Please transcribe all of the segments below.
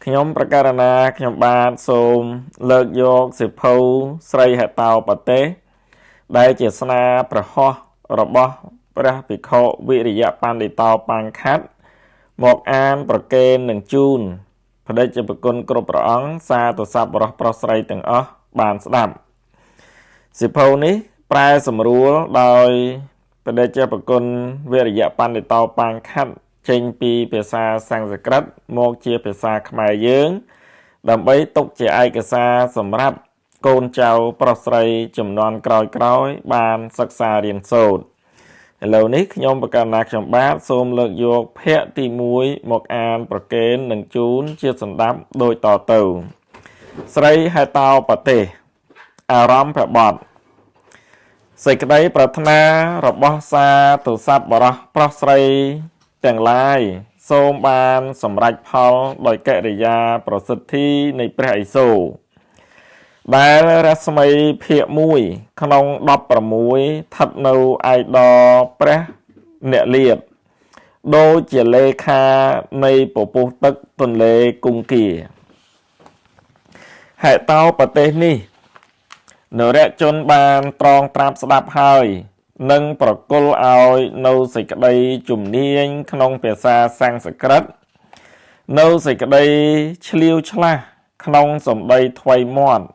ខ្ញុំប្រកាសណាខ្ញុំបាទសូមលើកយកសិភៅស្រីហេតោប្រទេសដែលជាស្នាប្រហោះរបស់ព្រះភិក្ខុវិរិយបណ្ឌិតោបញ្ខាត់មកអានប្រកេននឹងជូនព្រះដេចប្រគុណគ្រប់ព្រះអង្គសាទសប្បុរសប្រុសស្រីទាំងអស់បានស្ដាប់សិភៅនេះប្រែសម្រួលដោយព្រះដេចប្រគុណវិរិយបណ្ឌិតោបញ្ខាត់ចេញពីភាសាសំស្ក្រឹតមកជាភាសាខ្មែរយើងដើម្បីទុកជាឯកសារសម្រាប់កូនចៅប្រុសស្រីចំនួនក្រោយៗបានសិក្សារៀនសូត្រឥឡូវនេះខ្ញុំប្រកាសណាខ្ញុំបាទសូមលើកយកភគ្គទី1មកអានប្រកេននឹងជូនជាសម្ដាប់ដូចតទៅស្រីហេតោប្រទេសអារម្មណ៍ព្រះបទសេចក្តីប្រាថ្នារបស់សាទសប្បុរសប្រុសស្រីទាំងឡាយសូមបានសម្រេចផលដោយកិរិយាប្រសិទ្ធិនៃព្រះឥសូរដែលរស្មីភាគ1ក្នុង16ស្ថិតនៅឯដព្រះអ្នកលាតដូចជាលេខានៃពពុះទឹកទន្លេគង្គាហេតោប្រទេសនេះនរជនបានត្រងត្រាប់ស្ដាប់ហើយនិងប្រគល់ឲ្យនៅសេចក្តីជំនាញក្នុងភាសាសំស្ក្រឹតនៅសេចក្តីឆ្លៀវឆ្លាស់ក្នុងសម្ដីថ្វីមាត់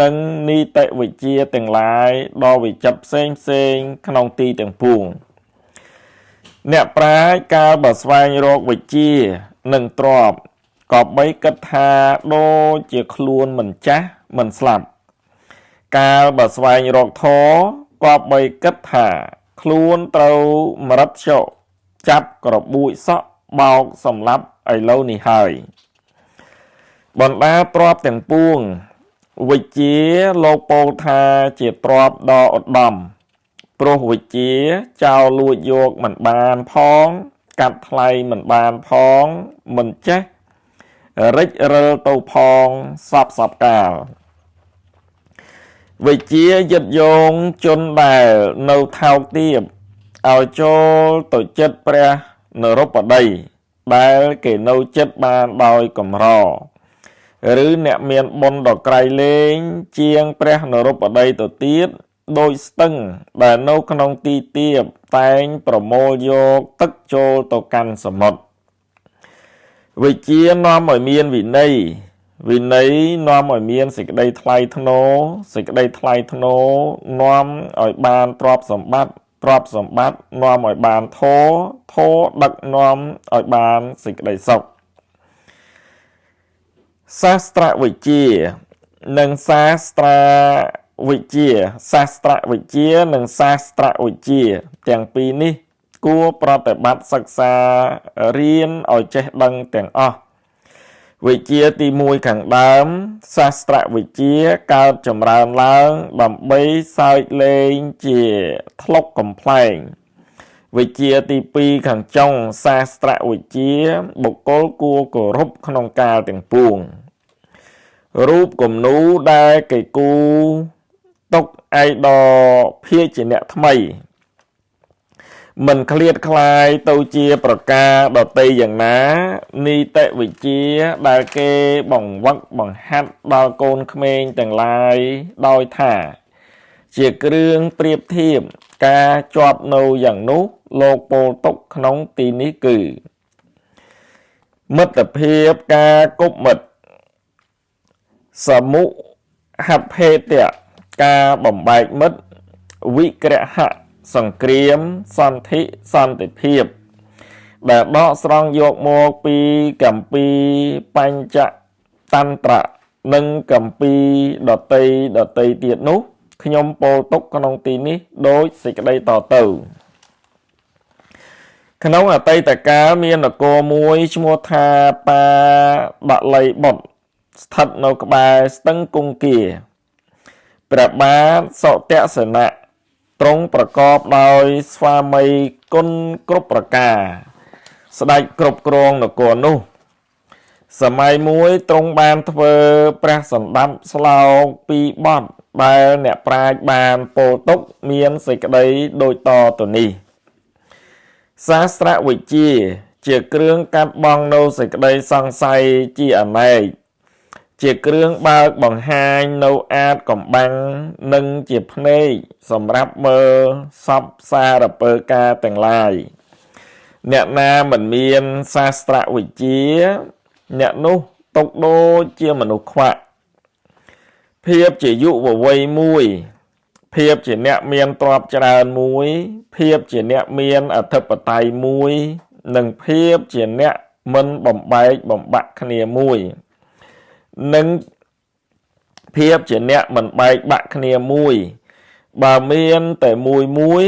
និងនីតិវិជ្ជាទាំងឡាយដ៏វិចិត្រផ្សេងក្នុងទីទាំងពួងអ្នកប្រាជ្ញកាលបើស្វែងរកវិជ្ជានិងទ្រព្យក៏បីគិតថាដូចជាខ្លួនមិនចាស់មិនស្លាប់កាលបើស្វែងរកធម៌ក៏បីគិតថាខ្លួនត្រូវមរិតជោចាប់ក្របួចសក់បោកសម្លាប់ឥឡូវនេះហើយបណ្ដាទ្រព្យទាំងពួងវិជ្ជាលោកពោលថាជាទ្រព្យដ៏ឧត្តមព្រោះវិជ្ជាចោលលួចយកមិនបានផងកាត់ថ្លៃមិនបានផងមិនចេះរិចរិលទៅផងសពកាលវិជ្ជាយិតយងជនដែលនៅថោកទាបឲ្យចូលទៅចិត្តព្រះនរោបតីដែលគេនៅចិត្តបានដោយកម្រឬអ្នកមានបុណ្យដ៏ក្រៃលែងជាងព្រះនរោបតីទៅទៀតដោយស្ទឹងដែលនៅក្នុងទីទាបតែងប្រមូលយកទឹកចូលទៅកាន់សមុទ្រវិជ្ជានាំឲ្យមានវិន័យនាំឲ្យមានសេចក្តីថ្លៃថ្នូរសេចក្តីថ្លៃថ្នូរនាំឲ្យបានទ្រព្យសម្បត្តិនាំឲ្យបានធម៌ដឹកនាំឲ្យបានសេចក្តីសុខសាស្ត្រវិជ្ជានិងសាស្ត្រវិជ្ជាទាំងពីរនេះគួរប្រតិបត្តិសិក្សារៀនឲ្យចេះដឹងទាំងអស់វិជ្ជាទី1ខាងដើមសាស្ត្រវិជ្ជាកើតចម្រើនឡើងដើម្បីសើចលេងជាថ្លុកកំ pl ែងវិជ្ជាទី2ខាងចុងសាស្ត្រវិជ្ជាបុគ្គលគួរគោរពក្នុងកាលទាំងពួងរូបគំនូដែលគេគូទុកឯដភាជាអ្នកថ្មីមិនឃ្លាតคล้ายទៅជាប្រការដតីយ៉ាងណានីតិវិជ្ជាដែលគេបង្វឹកបង្ហាត់ដល់កូនក្មេងទាំងឡាយដោយថាជាគ្រឿងប្រៀបធៀបការជាប់នៅយ៉ាងនោះលោកពោលទុកក្នុងទីនេះគឺមិត្តភាពការគប់មិត្តសមុហភេទៈការបំបែកមិត្តវិក្រហៈសង្គ្រាមសន្តិភាពដែលដកស្រង់យកមកពីកម្ពីបញ្ចតន្ត្រៈនិងកម្ពីដតីទៀតនោះខ្ញុំពោលទុកក្នុងទីនេះដោយសេចក្តីតទៅក្នុងអតីតកាលមាននគរមួយឈ្មោះថាបាបល័យបុត្រស្ថិតនៅក្បែរស្ទឹងគង្គាព្រះបាទសុទសេនៈទ្រង់ប្រកបដោយស្វាមីគុណគ្រប់ប្រការស្ដេចគ្រប់គ្រងនគរនោះសម័យមួយទ្រង់បានធ្វើព្រះសម្ដាប់ស្លោកពីរបទដែលអ្នកប្រាជ្ញបានពោលទុកមានសេចក្តីដូចតទៅនេះសាស្ត្រវិជ្ជា ជាគ្រឿងកាត់បងនៅសេចក្តីសង្ស័យជាអនេកជាគ្រឿងបើកបង្ហាញនៅអាចកំបាំងនិងជាភ្នែកសម្រាប់មើលសពសារពើការទាំងឡាយអ្នកណាមិនមានសាស្ត្រវិជ្ជាអ្នកនោះຕົកដូចជាមនុស្សខ្វាក់ភាពជាយុវវ័យមួយភាពជាអ្នកមានទ្រព្យច្រើនមួយភាពជាអ្នកមានអធិបតេយ្យមួយនិងភាពជាអ្នកមិនបំបែកបំបាក់គ្នាមួយនិងភាពជាអ្នកមិនបែកបាក់គ្នាមួយបើមានតែមួយ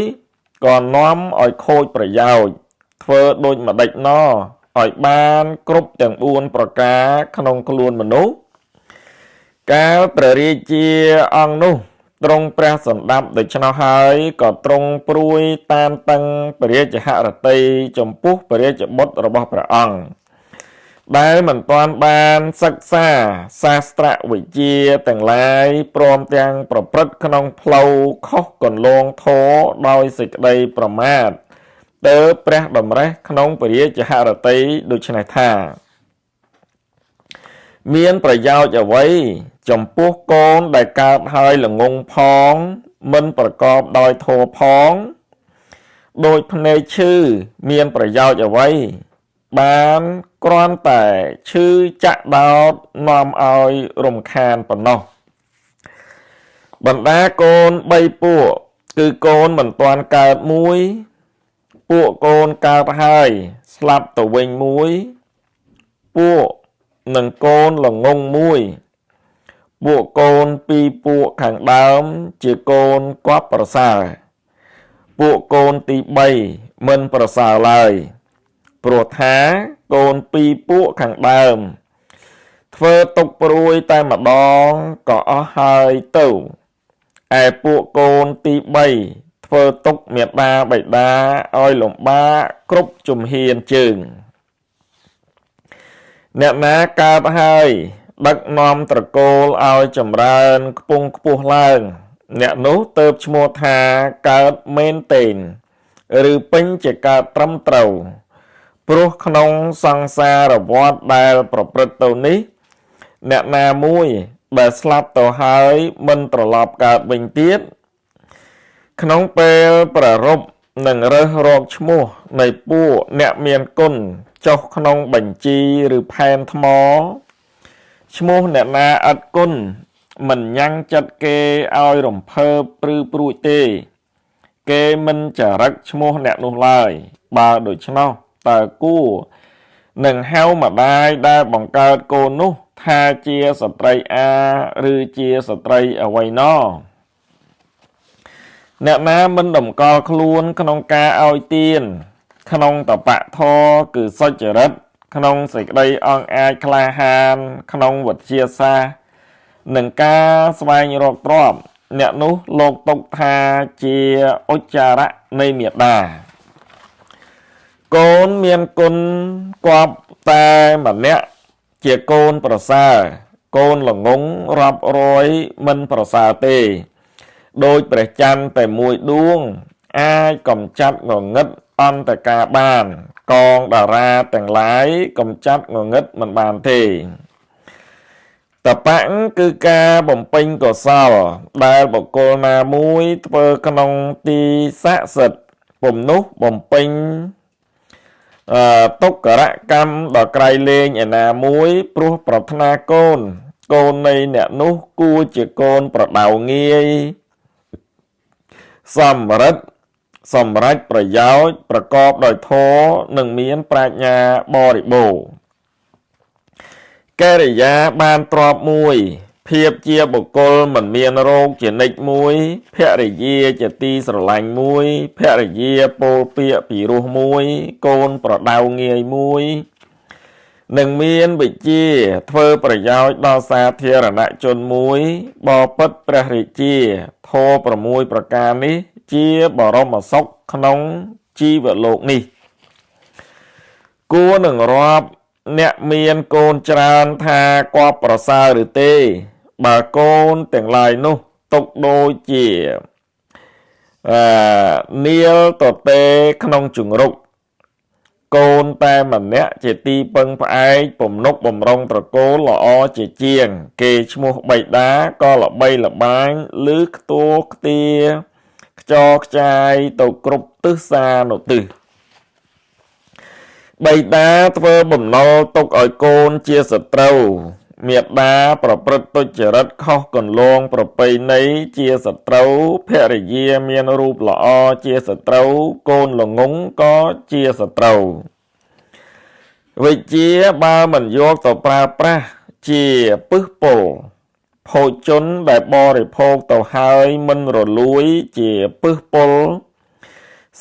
ក៏នាំឲ្យខូចប្រយោជន៍ធ្វើដូចម្ដេចណោឲ្យបានគ្រប់ទាំង4ប្រការក្នុងខ្លួនមនុស្សកាលព្រះរាជាអង្គនោះទ្រង់ព្រះសណ្ដាប់ដូច្នោះហើយក៏ទ្រង់ព្រួយតានតឹងព្រះរាជហឫទ័យចំពោះព្រះរាជបុត្ររបស់ព្រះអង្គដែលមិនទាន់បានសិក្សាសាស្ត្រវិជ្ជាទាំងឡាយព្រមទាំងប្រព្រឹត្តក្នុងផ្លូវខុសគន្លងធម៌ដោយសេចក្តីប្រមាទទើបព្រះតម្រិះក្នុងព្រះរាជហឫទ័យដូច្នេះថាមានប្រយោជន៍អ្វីចំពោះកូនដែលកើតហើយល្ងងផងមិនប្រកបដោយធម៌ផងដោយភ្នែកឈឺមានប្រយោជន៍អ្វីបានគ្រាន់តែឈឺចាក់ដោតនាំឲ្យរំខានប៉ុណ្ណោះបណ្ដាកូន3ពួកគឺកូនមិនទាន់កើតមួយពួកកូនកើតហើយស្លាប់ទៅវិញមួយពួកនិងកូនល្ងងមួយពួកកូន2ពួកខាងដើមជាកូនគប់ប្រសើរពួកកូនទី3មិនប្រសើរឡើយព្រោះថាកូន2ពួកខាងដើមធ្វើទុកព្រួយតែម្ដងក៏អស់ហើយទៅឯពួកកូនទី3ធ្វើទុកមេដាបិតាឲ្យលំបាកគ្រប់ជំហានជើងអ្នកណាកើតហើយដឹកនាំត្រកូលឲ្យចម្រើនខ្ពង់ខ្ពស់ឡើងអ្នកនោះទៅឈ្មោះថាកើតមែនទែនឬពេញជាកើតត្រឹមត្រូវព្រោះក្នុងសង្សារវដ្តដែលប្រព្រឹត្តទៅនេះអ្នកណាមួយដែលស្លាប់ទៅហើយមិនត្រឡប់កើតវិញទៀតក្នុងពេលប្ររពនឹងរើសរកឈ្មោះនៃពួកអ្នកមានគុណចុះក្នុងបញ្ជីឬផែនថ្មឈ្មោះអ្នកណាឥតគុណមិនញ៉ាំងចិត្តគេឲ្យរំភើបព្រឺព្រួចទេគេមិនចរិកឈ្មោះអ្នកនោះឡើយបើដូច្នោះតើគួរនឹងហៅម្ដាយដែលបង្កើតកូននោះថាជាស្ត្រីអាឬជាស្ត្រីអ្វីណោអ្នកណាមិនតម្កល់ខ្លួនក្នុងការឲ្យទានក្នុងតបៈធម៌គឺសុចរិតក្នុងសេចក្តីអង់អាចក្លាហានក្នុងវិទ្យាសាស្ត្រនិងការស្វែងរកទ្រព្យអ្នកនោះលោកទុកថាជាឧច្ចារៈនៃមេដាកូនមានគុណគប់តែម្នាក់ជាកូនប្រសើរកូនល្ងងរាប់រយមិនប្រសើរទេដោយព្រះច័ន្ទតែមួយដួងអាចកំចាត់ងងឹតអន្តការបានកងតារាទាំងឡាយកំចាត់ងងឹតមិនបានទេតបៈគឺការបំពេញកុសលដែលបុគ្គលណាមួយធ្វើក្នុងទីស័ក្តិសិទ្ធិពុំនោះបំពេញទុក្ករកម្មដល់ក្រៃលែងឯណាមួយព្រោះប្រាថ្នាកូនកូននៃអ្នកនោះគួរជាកូនប្រដៅងាយសម្រិទ្ធសម្រេចប្រយោជន៍ប្រកបដោយធម៌និងមានប្រាជ្ញាបរិបូរណ៍កិរិយាបានទ្រព្យមួយភាពជាបុគ្គលមិនមានរោគជានិច្ចមួយភរិយាជាទីស្រឡាញ់មួយភរិយាពោលពាក្យពីរោះមួយកូនប្រដៅងាយមួយនិងមានវិជ្ជាធ្វើប្រយោជន៍ដល់សាធារណជនមួយបពិតព្រះរាជាធម៌6ប្រការនេះជាបរមសុខក្នុងជីវលោកនេះគួរនឹងរាប់អ្នកមានកូនច្រើនថាគប់ប្រសើរឬទេបើកូនទាំងឡាយនោះទុកដូចជានាលតទេក្នុងជង្រុក កូនតែម្នាក់ជាទីពឹងផ្អែកពំនុកបំរុងត្រកូលល្អជាជាងគេឈ្មោះបិតាក៏ល្បីល្បាញឬខ្ទួខ្ទាខ្ចរខ្ចាយទៅគ្រប់ទិសសានុទិសបិតាធ្វើបំណុលទុកឲ្យកូនជាសត្រូវមាតាប្រព្រឹត្តទុច្ចរិតខុសគន្លងប្រពៃណីជាសត្រូវភរិយាមានរូបល្អជាសត្រូវកូនល្ងង់ក៏ជាសត្រូវវិជ្ជាបើមិនយកទៅប្រើប្រាស់ជាពឹសពុលភោជនដែលបរិភោគទៅហើយមិនរលួយជាពឹសពុល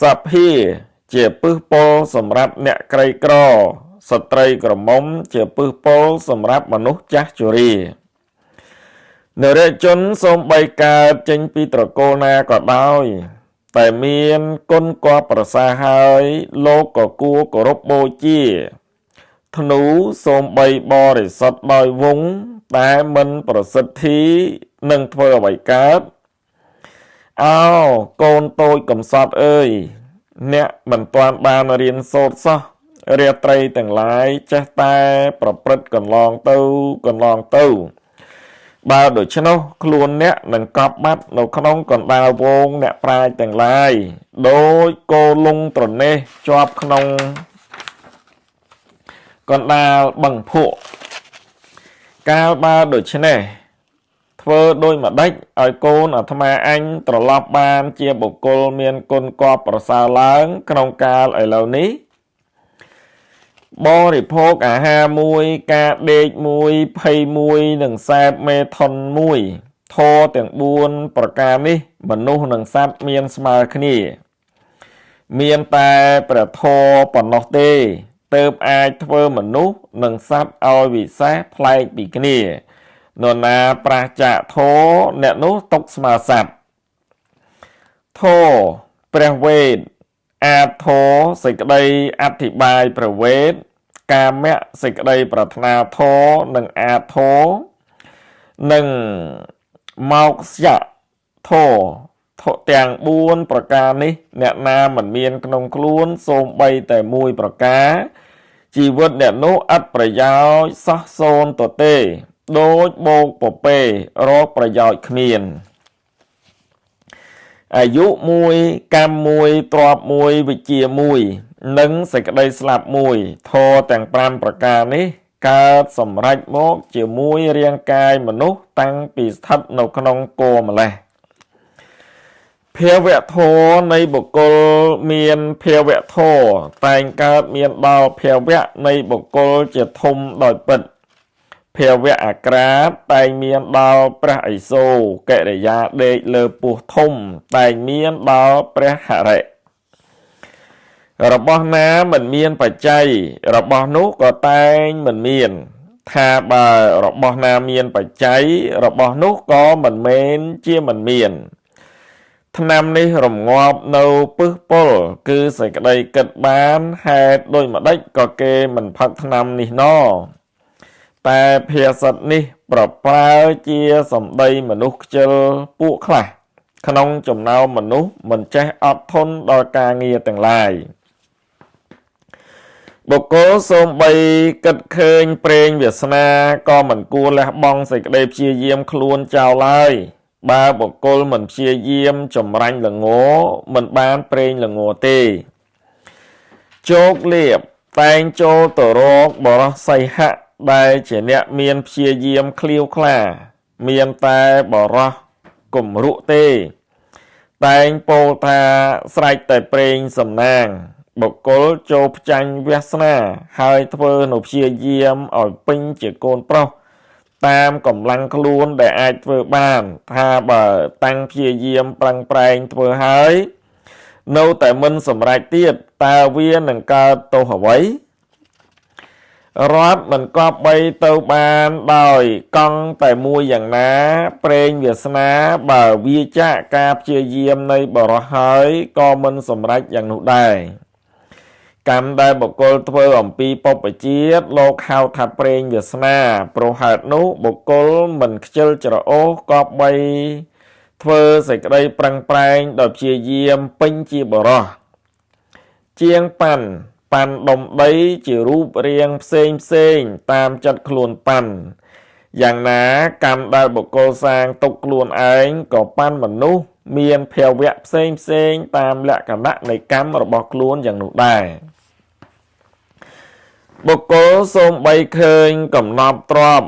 សភាជាពឹសពុលសម្រាប់អ្នកក្រីក្រស្ត្រីក្រមុំជាពឹសពុលសម្រាប់មនុស្សចាស់ជរានរជនសូម្បីកើតចេញពីត្រកូលណាក៏ដោយតែមានគុណគាប់ប្រសើរហើយលោកក៏គួរគោរពបូជាធ្នូសូម្បីបរិសុទ្ធដោយវងតែមិនប្រសិទ្ធិនឹងធ្វើអ្វីកើតអោកូនតូចកំសត់អើយអ្នកមិនទាន់បានរៀនសូត្រសោះរាត្រីទាំងឡាយចេះតែប្រព្រឹត្តកន្លងទៅបើដូច្នោះខ្លួនអ្នកនឹងកប់បាត់នៅក្នុងកណ្ដាលវងអ្នកប្រាជ្ញទាំងឡាយដោយគោលងត្រណេះជាប់ក្នុងកណ្ដាលបឹងភក់កាលបើដូច្នេះធ្វើដូចម្ដេចឲ្យកូនអាត្មាអញត្រឡប់បានជាបុគ្គលមានគុណគាប់ប្រសើរឡើងក្នុងកាលឥឡូវនេះបរិភោគអាហារមួយការដេកមួយភ័យមួយនិងសែបមេថុនមួយធរទាំង4ប្រការនេះមនុស្សនិងសត្វមានស្មើគ្នាមានតែព្រះធម៌ប៉ុណ្ណោះទេទើបអាចធ្វើមនុស្សនិងសត្វឲ្យវិសេសប្លែកពីគ្នានរណាប្រះចាកធម៌អ្នកនោះຕົកស្មើសត្វធម៌ព្រះវេទអាធរសេចក្តីអធិប្បាយព្រះវេទកាមៈសេចក្តីប្រាថ្នាធរនិងអាធរនិងមកស្យៈធរទាំង4ប្រការនេះអ្នកណាមិនមានក្នុងខ្លួនសូម្បីតែមួយប្រការជីវិតអ្នកនោះឥតប្រយោជន៍សោះសូន្យទៅទេដូចបោកពពេរកប្រយោជន៍គ្មានអាយុមួយកម្មមួយទ្រព្យមួយវិជ្ជាមួយនិងសេចក្តីស្លាប់មួយធរទាំង5ប្រការនេះកើតសម្រេចមកជាមួយរាងកាយមនុស្សតាំងពីស្ថិតនៅក្នុងគោម្លេះភាវៈធរនៃបុគ្គលមានភាវៈធរតែងកើតមានដល់ភាវៈនៃបុគ្គលជាធំដោយពិតភាវៈអាក្រាតតែងមានដល់ព្រះឥសូរកិរិយាដេកលើពោះធំតែងមានដល់ព្រះហរិរបស់ណាមិនមានបច្ច័យរបស់នោះក៏តែងមិនមានថាបើរបស់ណាមានបច្ច័យរបស់នោះក៏មិនមែនជាមិនមានថ្នាំនេះរងាប់នៅពឹសពុលគឺសេចក្តីគិតបានហេតុដូចម្ដេចក៏គេមិនផឹកថ្នាំនេះណតែភាសិតនេះប្រប្រើជាសម្ដីមនុស្សខ្ជិលពួកខ្លះក្នុងចំណោមមនុស្សមិនចេះអត់ធន់ដល់ការងារទាំងឡាយបុគ្គលសូម្បីគិតឃើញប្រេងវាសនាក៏មិនគួរលះបង់សេចក្តីព្យាយាមខ្លួនចោលឡើយបើបុគ្គលមិនព្យាយាមចម្រាញ់ល្ងមិនបានប្រេងល្ងទេជោគលាភតែងចូលទៅរកបរោះសីហៈដែលជាអ្នកមានព្យាយាមឃ្លាវខ្លាមានតែបរោះគំរក់ទេតែងពោលថាស្រេចតែប្រេងសំណាងបុគ្គលចូលផ្ចាញ់វាសនាហើយធ្វើនៅព្យាយាមឲ្យពេញជាកូនប្រុសតាមកម្លាំងខ្លួនដែលអាចធ្វើបានថាបើតាំងព្យាយាមប្រឹងប្រែងធ្វើហើយនៅតែមិនសម្រេចទៀតតើវានឹងកើតទោសអ្វីរដ្ឋមិនគប្បីទៅបានដោយកង់តែមួយយ៉ាងណាប្រេងវាសនាបើវាចាកការព្យាយាមនៃបរិសុទ្ធហើយក៏មិនសម្រេចយ៉ាងនោះដែរកម្មដែលបុគ្គលធ្វើអំពីពុព្វជាតិលោកហៅថាប្រេងវាសនាព្រោះហេតុនោះបុគ្គលមិនខ្ជិលច្រអូសគប្បីធ្វើសេចក្តីប្រឹងប្រែងដោយព្យាយាមពេញជាបរិសុទ្ធជាងប៉ាន់ ប៉ាន់ដុំដីជារូបរាងផ្សេងតាមចិត្តខ្លួនប៉ាន់យ៉ាងណាកម្មដែលបុគ្គលសាងទុកខ្លួនឯងក៏ប៉ាន់មនុស្សមានភាវៈផ្សេងតាមលក្ខណៈនៃកម្មរបស់ខ្លួនយ៉ាងនោះដែរបុគ្គលសូម្បីឃើញកំណប់ទ្រប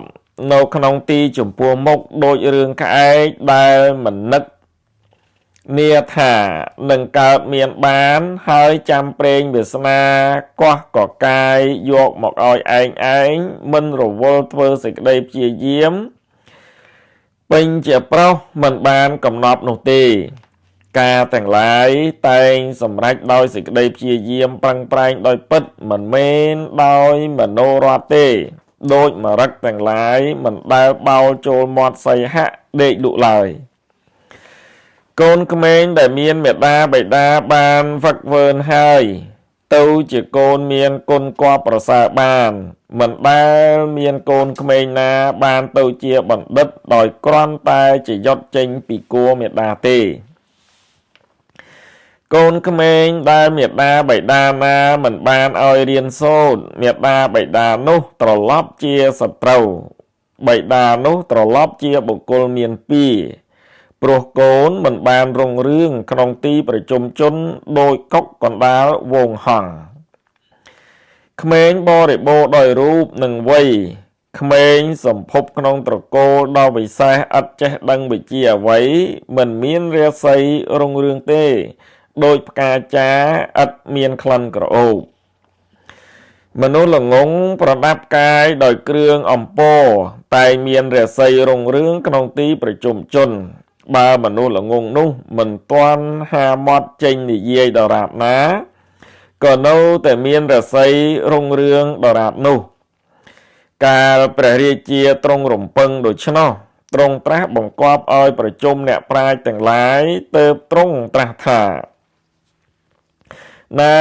នៅក្នុងទីចំពោះមុខដូចរឿងក្អែកដែលមិននឹកនាថានឹងកើតមានបានហើយចាំប្រេងវាសនាកោះកកាយយកមកឲ្យឯងមិនរវល់ធ្វើសេចក្តីព្យាយាមពេញជាប្រុសមិនបានកំណប់នោះទេការទាំងឡាយតែងសម្រេចដោយសេចក្តីព្យាយាមប្រឹងប្រែងដោយពិតមិនមែនដោយមโนរដ្ឋទេដូចម្រឹកទាំងឡាយមិនដែលបោលចូលមាត់សីហៈដេកលក់ឡើយកូនក្មេងដែលមានមេដាបិតាបានហ្វឹកហ្វឺនហើយទៅជាកូនមានគុណគបប្រសើរបានមិនដែលមានកូនក្មេងណាបានទៅជាបណ្ឌិតដោយគ្រាន់តែជាយត់ចេញពីគួរមេដាទេកូនក្មេងដែលមេដាបិតាណាមិនបានឲ្យរៀនសូត្រមេដាបិតានោះត្រឡប់ជាសត្រូវបិតានោះត្រឡប់ជាបុគ្គលមានពីព្រោះកូនមិនបានរុងរឿងក្នុងទីប្រជុំជនដោយកុកកណ្ដាលវងហង្សក្មេងបរិបូរដោយរូបនិងវ័យក្មេងសម្ភពក្នុងត្រកូលដ៏វិសេសឥតចេះដឹងវិជ្ជាអ្វីមិនមានរាសីរុងរឿងទេដោយផ្កាចាឥតមានក្លិនក្រអូបមនុស្សល្ងងប្រដាប់កាយដោយគ្រឿងអំពរតែមានរាសីរុងរឿងក្នុងទីប្រជុំជនបើមនុស្សល្ងងនោះមិនទាន់ហាមាត់ចេញនិយាយដរាបណាក៏នៅតែមានរាសីរុងរឿងដរាបនោះកាលព្រះរាជាទ្រង់រំពឹងដូច្នោះទ្រង់ត្រាស់បង្គាប់ឲ្យប្រជុំអ្នកប្រាជ្ញទាំងឡាយទើបទ្រង់ត្រាស់ថាណែ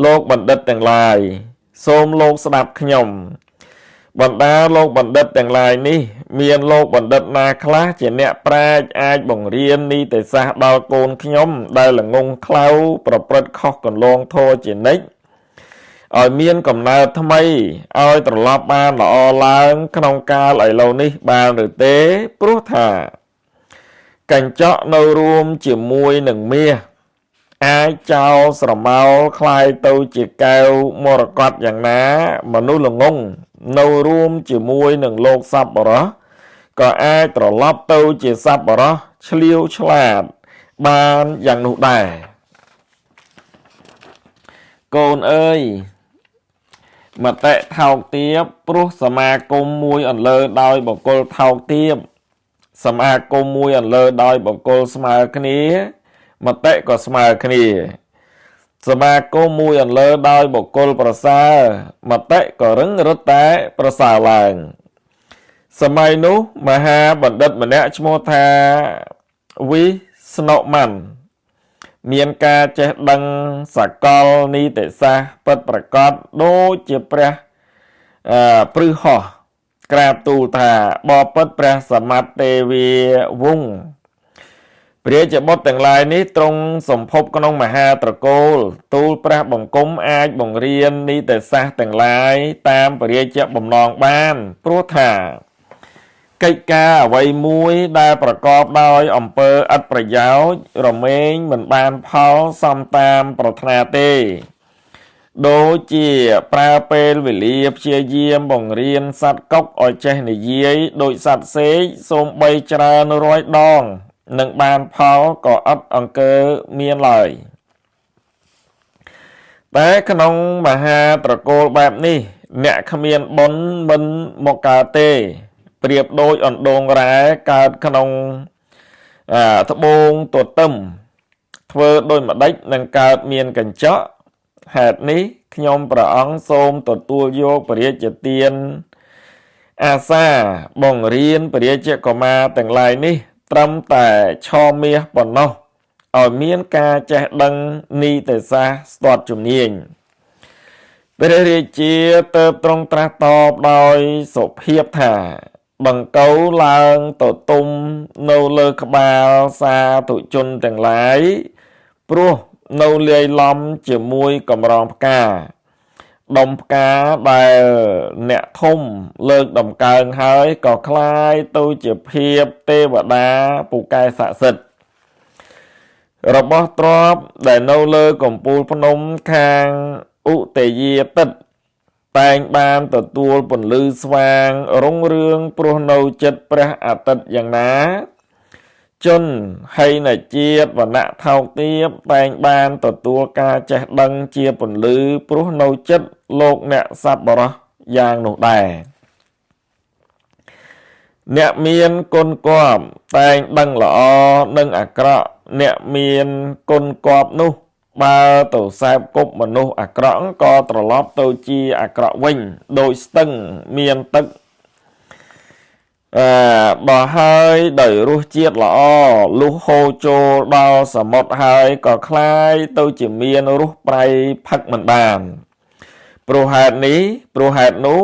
លោកបណ្ឌិតទាំងឡាយសូមលោកស្ដាប់ខ្ញុំបណ្ដាលោកបណ្ឌិតទាំងឡាយនេះមានលោកបណ្ឌិតណាខ្លះជាអ្នកប្រាជ្ញអាចបង្រៀននីតិសាស្ត្រដល់កូនខ្ញុំដែលល្ងងខ្លៅប្រព្រឹត្តខុសគន្លងធម៌ជានិច្ចឲ្យមានកំណើតថ្មីឲ្យត្រឡប់បានល្អឡើងក្នុងកាលឥឡូវនេះបានឬទេព្រោះថាកញ្ចក់នៅរួមជាមួយនឹងមាសអាចចោលស្រមោលคล้ายទៅជាកែវមរកតយ៉ាងណាមនុស្សល្ងងនៅរួមជាមួយនឹងលោកសប្បុរសក៏អាចត្រឡប់ទៅជាសប្បុរសឆ្លៀវឆ្លាតបានយ៉ាងនោះដែរកូនអើយមតិថោកទាបព្រោះសមាគមមួយអន្លើដោយបុគ្គលថោកទាបសមាគមមួយអន្លើដោយបុគ្គលស្មើគ្នាមតិក៏ស្មើគ្នាសមាគមមួយអន្លើដោយបុគ្គលប្រសើរមតិក៏រឹងរឹតតែប្រសើរឡើងសម័យនោះមហាបណ្ឌិតម្នាក់ឈ្មោះថាវិស្ណុមានមានការចេះដឹងសកលនីតិសាស្ត្រពិតប្រាកដដូចជាព្រះព្រឺហោះក្រាបទូលថាបបិទ្ធព្រះសមត្ថទេវីវង្សព្រះរាជបុត្រទាំងឡាយនេះទ្រង់សម្ភពក្នុងមហាត្រកូលទូលព្រះបង្គំអាចបង្រៀននីតិសាស្ត្រទាំងឡាយតាមព្រះរាជបំណងបានព្រោះថាកិច្ចការអ្វីមួយដែលប្រកបដោយអំពើឥតប្រយោជន៍រមែងមិនបានផលសមតាមប្រាថ្នាទេដូចជាប្រើពេលវេលាព្យាយាមបង្រៀនសត្វកុកឲ្យចេះនិយាយដោយសត្វសេកសូម្បីច្រើនរយដងនឹងបានផលក៏ឥតអង្គើមានឡើយតែក្នុងមហាត្រកូលបែបនេះអ្នកគ្មានបុណ្យមិនមកកើតទេប្រៀបដូចអណ្ដូងរ៉ែកើតក្នុងត្បូងទទឹមធ្វើដោយម្ដេចនឹងកើតមានកញ្ចក់ហេតុនេះខ្ញុំព្រះអង្គសូមទទួលយកព្រះរាជទានអាសាបង្រៀនព្រះរាជកុមារទាំងឡាយនេះត្រឹមតែឆមាសប៉ុណ្ណោះឲ្យមានការចេះដឹងនីតិសាស្ត្រស្ទាត់ជំនាញព្រះរាជាទើបទ្រង់ត្រាស់តបដោយសុភាពថាបង្កូវឡើងទៅទុំនៅលើក្បាលសាធុជនទាំងឡាយព្រោះនៅលាយឡំជាមួយកម្រងផ្កា ដុំផ្កាដែលអ្នកធំលើកដំកើងហើយក៏คล้ายទៅជាភាពទេវតាពូកែស័ក្តិសិទ្ធិរបស់ទ្រព្យដែលនៅលើកំពូលភ្នំខាងឧទយាទិត្យតែងបានទទួលពន្លឺស្វាងរុងរឿងព្រោះនៅចិត្តព្រះអាទិត្យយ៉ាងណាជនហើយនៃជាតិវណ្ណៈថោកទាបតែងបានទទួលការចេះដឹងជាពន្លឺព្រោះនៅចិត្តលោកអ្នកសប្បុរសយ៉ាងនោះដែរអ្នកមានគុណគប្បតែងដឹងល្អនិងអាក្រក់អ្នកមានគុណគប្បនោះបើទៅសែបគប់មនុស្សអាក្រក់ក៏ត្រឡប់ទៅជាអាក្រក់វិញដោយស្ទឹងមានទឹកបើហើយដោយរសជាតិល្អលុះហូរចូលដល់សមុទ្រហើយក៏คล้ายទៅជាមានរសប្រៃផឹកមិនបានព្រោះហេតុនេះព្រោះហេតុនោះ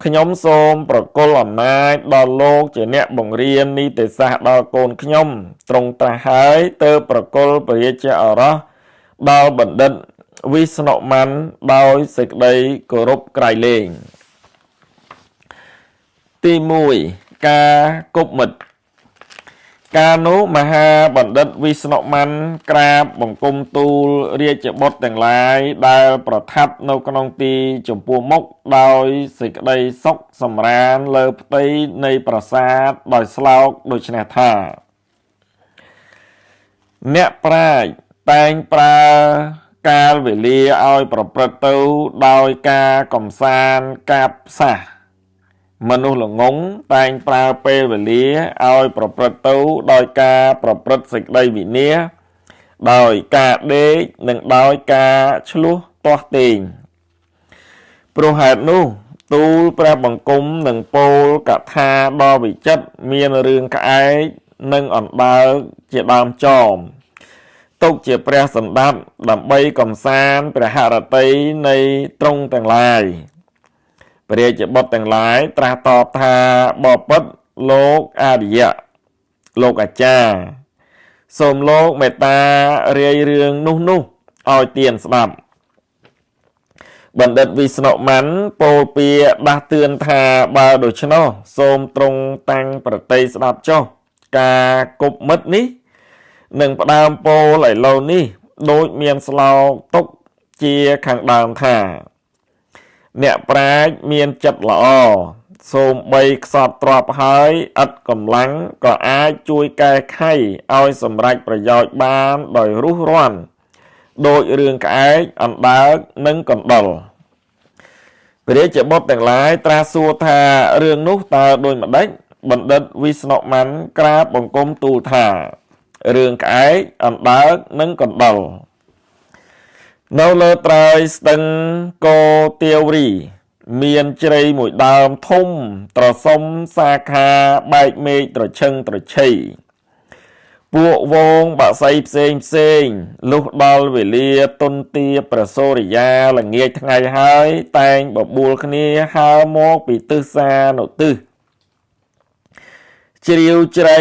ខ្ញុំសូមប្រគល់អំណាចដល់លោកជាអ្នកបង្រៀននីតិសាស្ត្រដល់កូនខ្ញុំទ្រង់ត្រាស់ហើយទើបប្រគល់ព្រះរាជាឱរសដល់បណ្ឌិតវិស្ណុមន្តដោយសេចក្តីគោរពក្រៃលែងទី1ការគប់មិត្តកាលនោះមហាបណ្ឌិតវិស្ណុមន្តក្រាបបង្គំទូលរាជបុត្រទាំងឡាយដែលប្រថាប់នៅក្នុងទីចំពោះមុខដោយសេចក្តីសុខសម្រានលើផ្ទៃនៃប្រាសាទដោយស្លោកដូច្នេះថាអ្នកប្រាជ្ញតែងប្រើកាលវេលាឲ្យប្រព្រឹត្តទៅដោយការកំសាន្តកាបផ្សះមនុស្សល្ងងតែងប្រើពេលវេលាឲ្យប្រព្រឹត្តទៅដោយការប្រព្រឹត្តសេចក្តីវិន័យដោយការដេកនិងដោយការឆ្លោះទាស់ទែងព្រោះហេតុនោះទូលព្រះបង្គំនិងពោលកថាដ៏វិចិត្រមានរឿងក្អែកនិងអណ្ដើកជាដើមចោមទុកជាព្រះសណ្ដាប់ដើម្បីកំសាន្តព្រះហឫទ័យនៃទ្រង់ទាំងឡាយព្រះរាជបុត្រទាំងឡាយត្រាស់តបថាបបិទ្ធលោកអារិយៈលោកអាចារ្យសូមលោកមេត្តារាយរឿងនោះឲ្យទានស្ដាប់បណ្ឌិតវិស្ណុមន្តពោលពាក្យដាស់តឿនថាបើដូច្នោះសូមទ្រង់តាំងប្រតិស្ដាប់ចុះការគប់មិត្តនេះនឹងផ្ដើមពោលឥឡូវនេះដូចមានស្លោកទុកជាខាងដើមថាអ្នកប្រាជ្ញមានចិត្តល្អសូមបីខ្សត់ទ្រព្យហើយឥតកម្លាំងក៏អាចជួយកែខៃឲ្យសម្រេចប្រយោជន៍បានដោយរុះរាន់ដោយរឿងក្អែកអណ្ដើកនិងកណ្ដុរព្រះរាជបុត្រទាំងឡាយត្រាស់សួរថារឿងនោះតើដូចម្ដេចបណ្ឌិតវិស្ណុមន្តក្រាបបង្គំទូលថារឿងក្អែកអណ្ដើកនិងកណ្ដុរនៅលើត្រើយស្ទឹងកោទាវរីមានជ្រៃមួយដើមធំត្រសុំសាខាបែកមេឃត្រឈឹងត្រឈៃពួកវងបាក់សីផ្សេងលុះដល់វេលាទុនទាព្រះសូរិយាល្ងាចថ្ងៃហើយតែងបបួលគ្នាហើរមកពីទិសសានុទិសជ្រាវជ្រៃ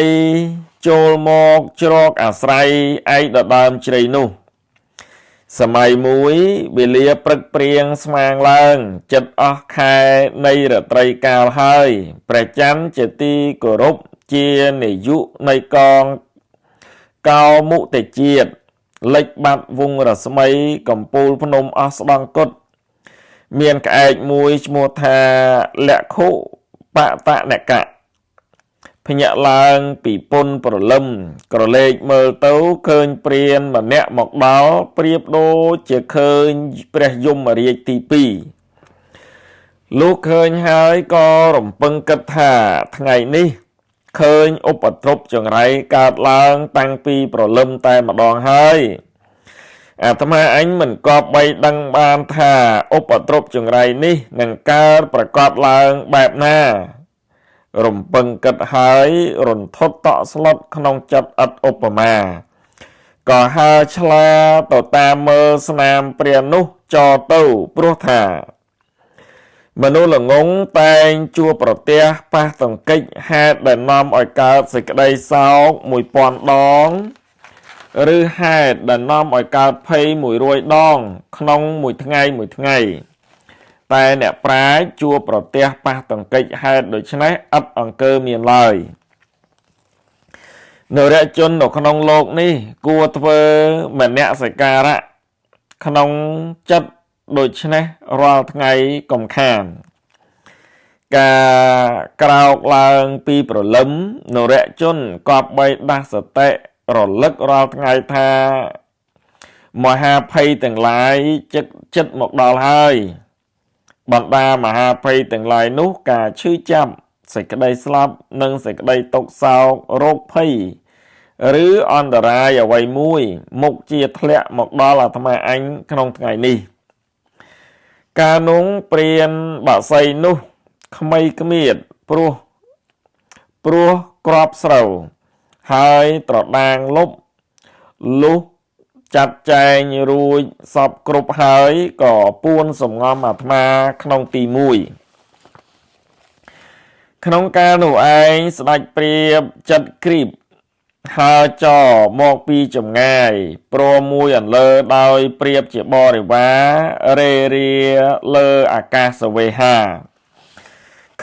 ចូលមកជ្រកអាស្រ័យឯកដដើមជ្រៃនោះសម័យមួយវេលាព្រឹកព្រៀងស្មាងឡើងចិត្តអស់ខែនៃរាត្រីកាលហើយព្រះច័ន្ទជាទីគោរពជានាយុនៃកងកោមុទជាតិលិចបាត់វងរស្មីកំពូលភ្នំអស់ស្ដង់គត់មានក្អែកមួយឈ្មោះថាលក្ខុបតនកៈភ្ញាក់ឡើងពីពុនប្រលឹមក្រឡេកមើលទៅឃើញព្រានម្នាក់មកដល់ប្រៀបដូចជាឃើញព្រះយមរាជទី2លោកឃើញហើយក៏រំពឹងគិតថាថ្ងៃនេះឃើញឧបទ្រពចង្រៃកើតឡើងតាំងពីប្រលឹមតែម្ដងហើយអាត្មាអញមិនគប្បីដឹងបានថាឧបទ្រពចង្រៃនេះនឹងកើតប្រកបឡើងបែបណារំពឹងគិតហើយរន្ធត់តក់ស្លុតក្នុងចិត្តឥតឧបមាក៏ហើរឆ្លាទៅតាមមើលស្នាមព្រះនោះចោលទៅព្រោះថាមនុស្សល្ងងតែងជួបប្រទះប៉ះទង្គិចហេតុដែលនាំឲ្យកើតសេចក្តីសោក1000ដងឬហេតុដែលនាំឲ្យកើតភ័យ100ដងក្នុងមួយថ្ងៃ តែអ្នកប្រាជ្ញជួបប្រទះប៉ះទង្គិចហេតុដូច្នេះឥតអង្គើមានឡើយនរជននៅក្នុងលោកនេះគួរធ្វើមនសិការៈក្នុងចិត្តដូច្នេះរាល់ថ្ងៃកុំខានការក្រោកឡើងពីព្រលឹមនរជនគប្បីដាស់សតិរលឹករាល់ថ្ងៃថាមហាភ័យទាំងឡាយចិត្តមកដល់ហើយបណ្ដាមហាភ័យទាំងឡាយនោះការឈឺចាប់សេចក្តីស្លាប់និងសេចក្តីទុក្ខសោករោគភ័យឬអន្តរាយអ្វីមួយមុខជាធ្លាក់មកដល់អាត្មាអញក្នុងថ្ងៃនេះការនោះព្រានបាសីនោះក្មេគ្មៀតព្រោះក្របស្រូវហើយត្រដាងលុបលុះចាត់ចែងរួចសពគ្រប់ហើយក៏ពួនសំងំអាត្មាក្នុងទី1ក្នុងការនោះឯងស្ដេចព្រាបចិត្តក្រៀបហើរចមកពីចម្ងាយព្រមមួយអន្លើដោយព្រាបជាបរិវាររេរាលើអាកាសវេហា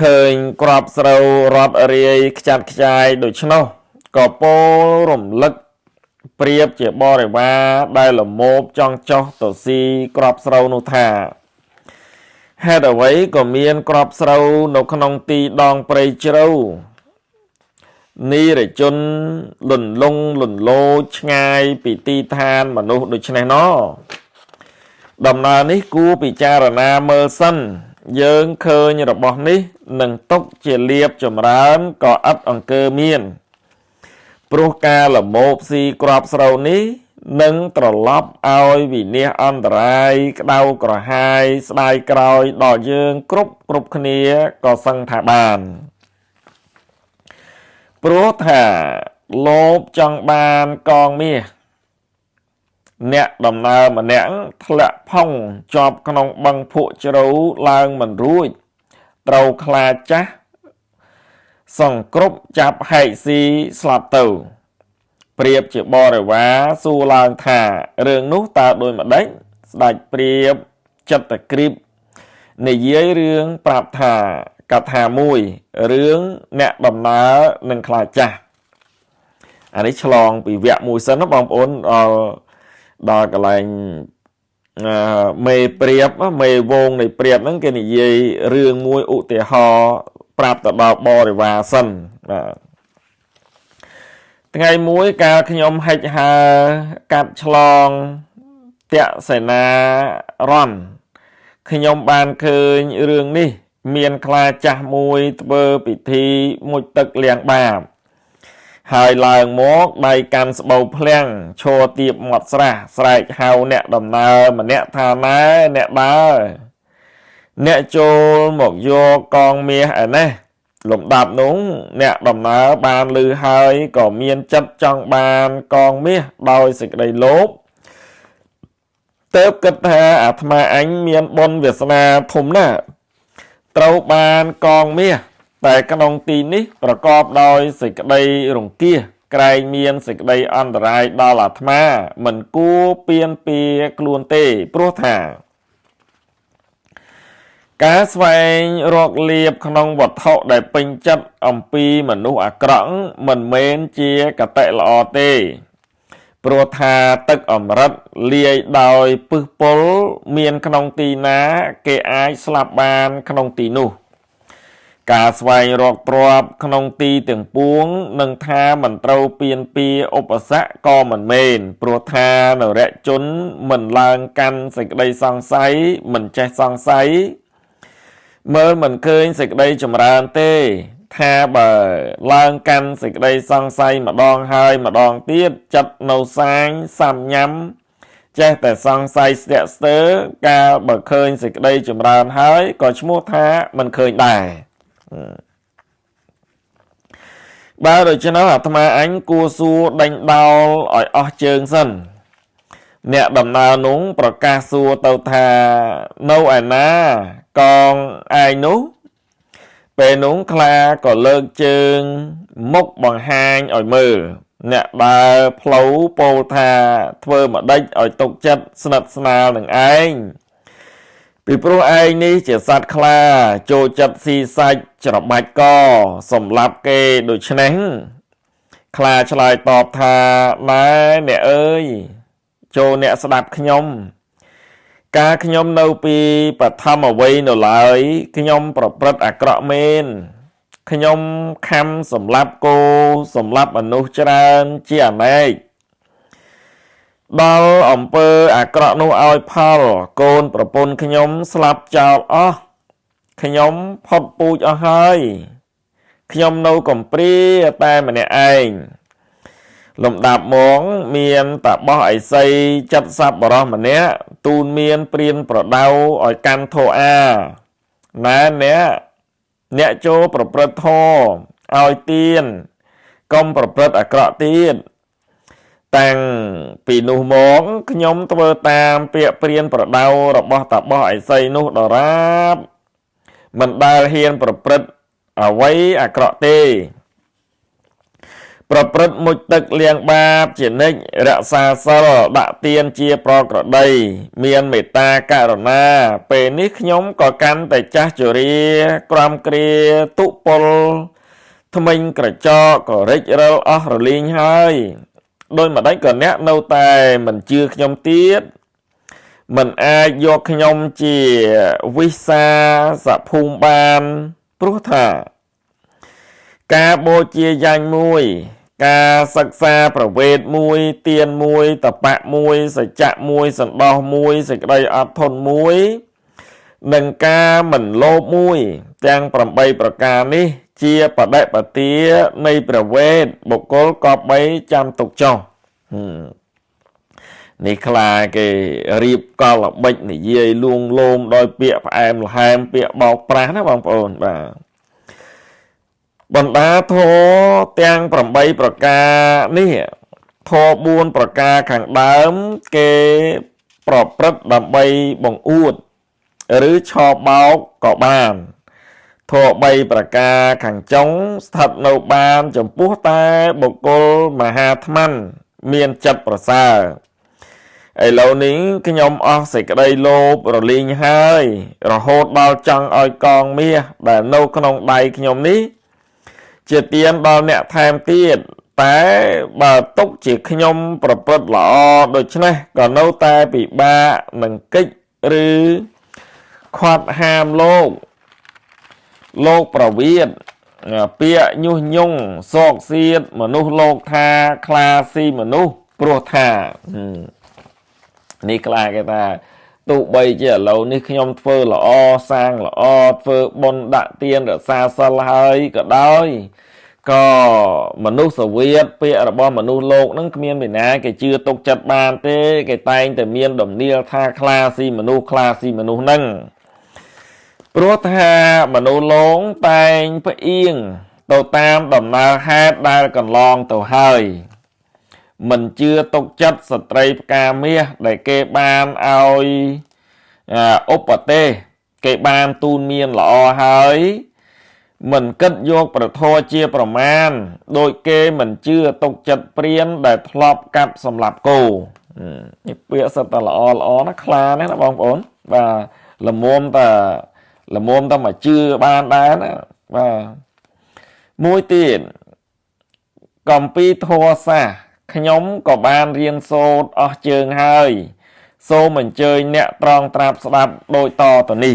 ឃើញក្របស្រូវរត់រាយខ្ចាត់ខ្ចាយដូច្នោះក៏ពោលរំលឹកព្រាបជាបរិវារដែលលមោបចង់ចោះទៅស៊ីក្របស្រូវនោះថាហេតុអ្វីក៏មានក្របស្រូវនៅក្នុងទីដងព្រៃជ្រៅនីរជនលន់លងលន់លោឆ្ងាយពីទីឋានមនុស្សដូច្នេះណោដំណើរនេះគួរពិចារណាមើលសិនយើងឃើញរបស់នេះនឹងຕົកជាលៀបចម្រើនក៏ឥតអង្គើមានព្រោះការលមោបស៊ីក្របស្រូវនេះនឹងត្រឡប់ឲ្យវិនាសអន្តរាយក្តៅក្រហាយស្ដាយក្រោយដល់យើងគ្រប់គ្នាក៏សឹងថាបានព្រោះថាលោភចង់បានកងមាសអ្នកដំណើរម្នាក់ធ្លាក់ផុងជាប់ក្នុងបឹងភក់ជ្រៅឡើងមិនរួចត្រូវខ្លាចចាស់សង្គ្រប់ចាប់ហែកស៊ីស្លាប់ទៅព្រាបជាបរិវារសួរឡើងថារឿងនោះតើដូចម្ដេចស្ដេចព្រាបចិត្តក្រៀបនិយាយរឿងប្រាប់ថាកថាមួយរឿងអ្នកដំណើរនឹងខ្លាចចាស់អានេះឆ្លងពីវគ្គមួយសិនណាបងប្អូនដល់កន្លែងមេព្រាបមេវងនៃព្រាបហ្នឹងគេនិយាយរឿងមួយឧទាហរណ៍ប្រាប់ទៅដល់បរិវារសិនបាទថ្ងៃមួយកាលខ្ញុំហិចហើរកាត់ឆ្លងតសេនារ័នខ្ញុំបានឃើញរឿងនេះមានខ្លាចាស់មួយធ្វើពិធីមុជទឹកលាងបាបហើយឡើងមកដៃកាន់ស្បូវភ្លាំងឈរទៀបមាត់ស្រះស្រែកហៅអ្នកដំណើរម្នាក់ថាណែអ្នកដើរអ្នកចូលមកយកកងមាសឯនេះលំដាប់នោះអ្នកដំណើរបានឮហើយក៏មានចិត្តចង់បានកងមាសដោយសេចក្តីលោភទើបគិតថាអាត្មាអញមានបុណ្យវាសនាធំណាស់ត្រូវបានកងមាសតែក្នុងទីនេះប្រកបដោយសេចក្តីរង្គៀសក្រែងមានសេចក្តីអន្តរាយដល់អាត្មាមិនគួរពៀនពៀខ្លួនទេព្រោះថាការស្វែងរកលៀបក្នុងវត្ថុដែលពេញចិត្តអំពីមនុស្សអាក្រក់មិនមែនជាកតិល្អទេព្រោះថាទឹកអម្រឹតលាយដោយពឹសពុលមានក្នុងទីណាគេអាចស្លាប់បានក្នុងទីនោះការស្វែងរកទ្រព្យក្នុងទីទាំងពួងនឹងថាមិនត្រូវពៀនពៀឧបសគ្គក៏មិនមែនព្រោះថានរជនមិនឡើងកាន់សេចក្តីសង្ស័យមិនចេះសង្ស័យមើលមិនឃើញសេចក្តីចម្រើនទេថាបើឡើងកាន់សេចក្តីសង្ស័យម្ដងហើយម្ដងទៀតចិត្តនៅសាញសាំញ៉ាំចេះតែសង្ស័យស្ទាក់ស្ទើរកាលបើឃើញសេចក្តីចម្រើនហើយក៏ឈ្មោះថាមិនឃើញដែរបើដូច្នោះអាត្មាអញគួរសួរដេញដោលឲ្យអស់ជើងសិនអ្នកដំណើរនោះប្រកាសសួរទៅថានៅឯណាកងឯងនោះពេលនោះខ្លាក៏លើកជើងមុខបង្ហាញឲ្យមើលអ្នកដើរផ្លូវពោលថាធ្វើម្ដេចឲ្យទុកចិត្តស្និទ្ធស្នាលនឹងឯង ពីព្រោះឯងនេះជាសត្វខ្លាចូលចិត្តស៊ីសាច់ច្របាច់កសម្លាប់គេដូច្នេះខ្លាឆ្លើយតបថាណែអ្នកអើយចូលអ្នកស្ដាប់ខ្ញុំការខ្ញុំនៅពីបឋមអ្វីនៅឡើយខ្ញុំប្រព្រឹត្តអាក្រក់មែនខ្ញុំខំសម្លាប់គោសម្លាប់មនុស្សច្រើនជាអនេកដល់អំពើអាក្រក់នោះឲ្យផលកូនប្រពន្ធខ្ញុំស្លាប់ចោលអស់ខ្ញុំផុតពូជអស់ហើយខ្ញុំនៅកំព្រាតែម្នាក់ឯងលំដាប់មកមានតាបោះឥសីចិត្តសប្បុរសម្នាក់ទូនមានព្រានប្រដៅឲ្យកាន់ធោអាណែអ្នកចូលប្រព្រឹត្តធម៌ឲ្យទៀនកុំប្រព្រឹត្តអាក្រក់ទៀតតាំងពីនោះមកខ្ញុំធ្វើតាមពាក្យព្រានប្រដៅរបស់តាបោះឥសីនោះដរាបមិនដែលហ៊ានប្រព្រឹត្តអ្វីអាក្រក់ទេប្រព្រឹត្តមុជទឹកលាងបាបជានិច្ចរក្សាសិលដាក់ទានជាប្រក្រតីមានមេត្តាករុណាពេលនេះខ្ញុំក៏កាន់តែចាស់ជរាក្រំគ្រាទុពលថ្មិញក្រចកក៏រិចរិលអស់រលីងហើយដោយម្ដេចក៏អ្នកនៅតែមិនជឿខ្ញុំទៀតមិនអាចយកខ្ញុំជាវិសាសភូមិបានព្រោះថាការបូជាយ៉ាងមួយការសិក្សាប្រវេទមួយទានមួយតបៈមួយសច្ចៈមួយសន្តោសមួយសេចក្តីអត់ធន់មួយនិងការមិនលោភមួយទាំង8ប្រការនេះជាបដិបទានៃព្រះវេទបុគ្គលក៏បីចាំទុកចុះនេះខ្លាគេរៀបកលល្បិចនិយាយលួងលោមដោយពាក្យផ្អែមល្ហែមពាក្យបោកប្រាស់ណាបងប្អូនបាទបណ្ដាធម៌ទាំង8ប្រការនេះធម៌4ប្រការខាងដើមគេប្រព្រឹត្តដើម្បីបង្អួតឬឆោបោកក៏បានធម៌3ប្រការខាងចុងស្ថិតនៅបានចំពោះតែបុគ្គលមហាថ្ម័នមានចិត្តប្រសើរឥឡូវនេះខ្ញុំអស់សេចក្តីលោភរលីងហើយរហូតដល់ចង់ឲ្យកងមាសដែលនៅក្នុងដៃខ្ញុំនេះជាទានដល់អ្នកថែមទៀតតែបើទុកជាខ្ញុំប្រព្រឹត្តល្អដូច្នេះក៏នៅតែពិបាកនឹងកិច្ចឬខាត់ហាមលោកប្រវិតពាក្យញុះញង់សោកសៀតមនុស្សលោកថាខ្លាស៊ីមនុស្សព្រោះថានេះខ្លាគេថាទោះបីជាឥឡូវនេះខ្ញុំធ្វើល្អសាងល្អធ្វើបុណ្យដាក់ទានរក្សាសិលហើយក៏ដោយក៏មនុស្សសវាតពាក្យរបស់មនុស្សលោកនឹងគ្មានពីណាគេជឿទុកចិត្តបានទេគេតែងតែមានដំណៀលថាខ្លាស៊ីមនុស្សហ្នឹងព្រោះថាមនុស្សលោកតែងផ្អៀងទៅតាមដំណើរហេតុដែលកន្លងទៅហើយមិនជឿទុកចិត្តស្ត្រីផ្កាមាសដែលគេបានឲ្យឧបទេសគេបានទូនមានល្អហើយមិនគិតយកប្រធរជាប្រមាណដោយគេមិនជឿទុកចិត្តព្រានដែលធ្លាប់កាប់សម្លាប់គោនេះពាក្យសិតតែល្អណាខ្លាណាបងប្អូនបាទល្មមតែមកជឿបានដែរណាបាទមួយទៀតកំពីធម៌សាសខ្ញុំក៏បានរៀនសូត្រអស់ជើងហើយសូមអញ្ជើញអ្នកត្រង់ត្រាប់ស្ដាប់ដូចតទៅនេះ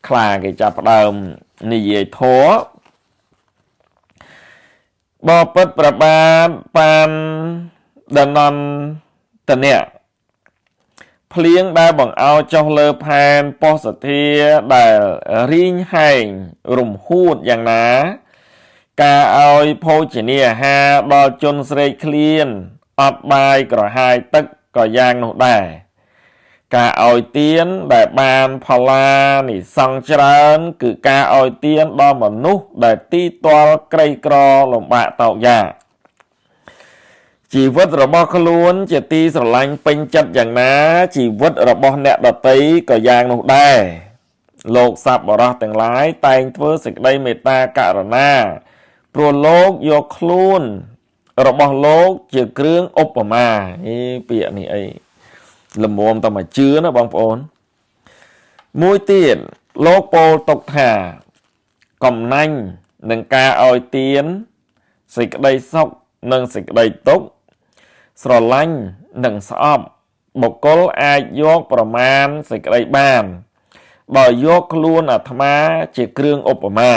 ខ្លាគេចាប់ផ្ដើមនិយាយធម៌បបិទ្ធប្របាទបានដនន្តនៈភ្លៀងដែលបង្អោចុះលើផែនប៉ុស្តិធាដែលរីងហែងរំហួតយ៉ាងណាការឲ្យភោជនាអាហារដល់ជនស្រេកឃ្លានអត់បាយក្រហាយទឹកក៏យ៉ាងនោះដែរការឲ្យទានដែលបានផល្លានិសង្ឃច្រើនគឺការឲ្យទានដល់មនុស្សដែលទីទាល់ក្រីក្រលំបាកតោកយ៉ាជីវិតរបស់ខ្លួនជាទីស្រឡាញ់ពេញចិត្តយ៉ាងណាជីវិតរបស់អ្នកដទៃក៏យ៉ាងនោះដែរលោកសប្បុរសទាំងឡាយតែងធ្វើសេចក្តីមេត្តាករុណាព្រោះលោកយកខ្លួនរបស់លោកជាគ្រឿងឧបមាពាក្យនេះអីល្មមតែមកជឿណាបងប្អូន មួយទៀតលោកពោលទុកថាកំណាញ់នឹងការឲ្យទានសេចក្តីសុខនិងសេចក្តីទុក្ខស្រឡាញ់និងស្អប់បុគ្គលអាចយកប្រមាណសេចក្តីបានដោយយកខ្លួនអាត្មាជាគ្រឿងឧបមា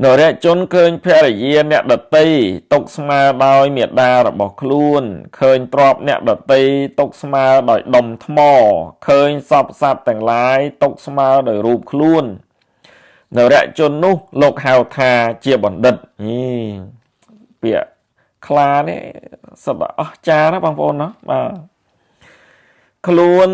នរជនឃើញភរិយាអ្នកដតីຕົកស្មើដោយមេដារបស់ខ្លួនឃើញទ្រព្យអ្នកដតីຕົកស្មើដោយដុំថ្មឃើញសពសត្វទាំងឡាយຕົកស្មើដោយរូបខ្លួននរជននោះលោកហៅថាជាបណ្ឌិតពាក្យខ្លានេះសត្វអស្ចារ្យណាបងប្អូនណាបាទខ្លួន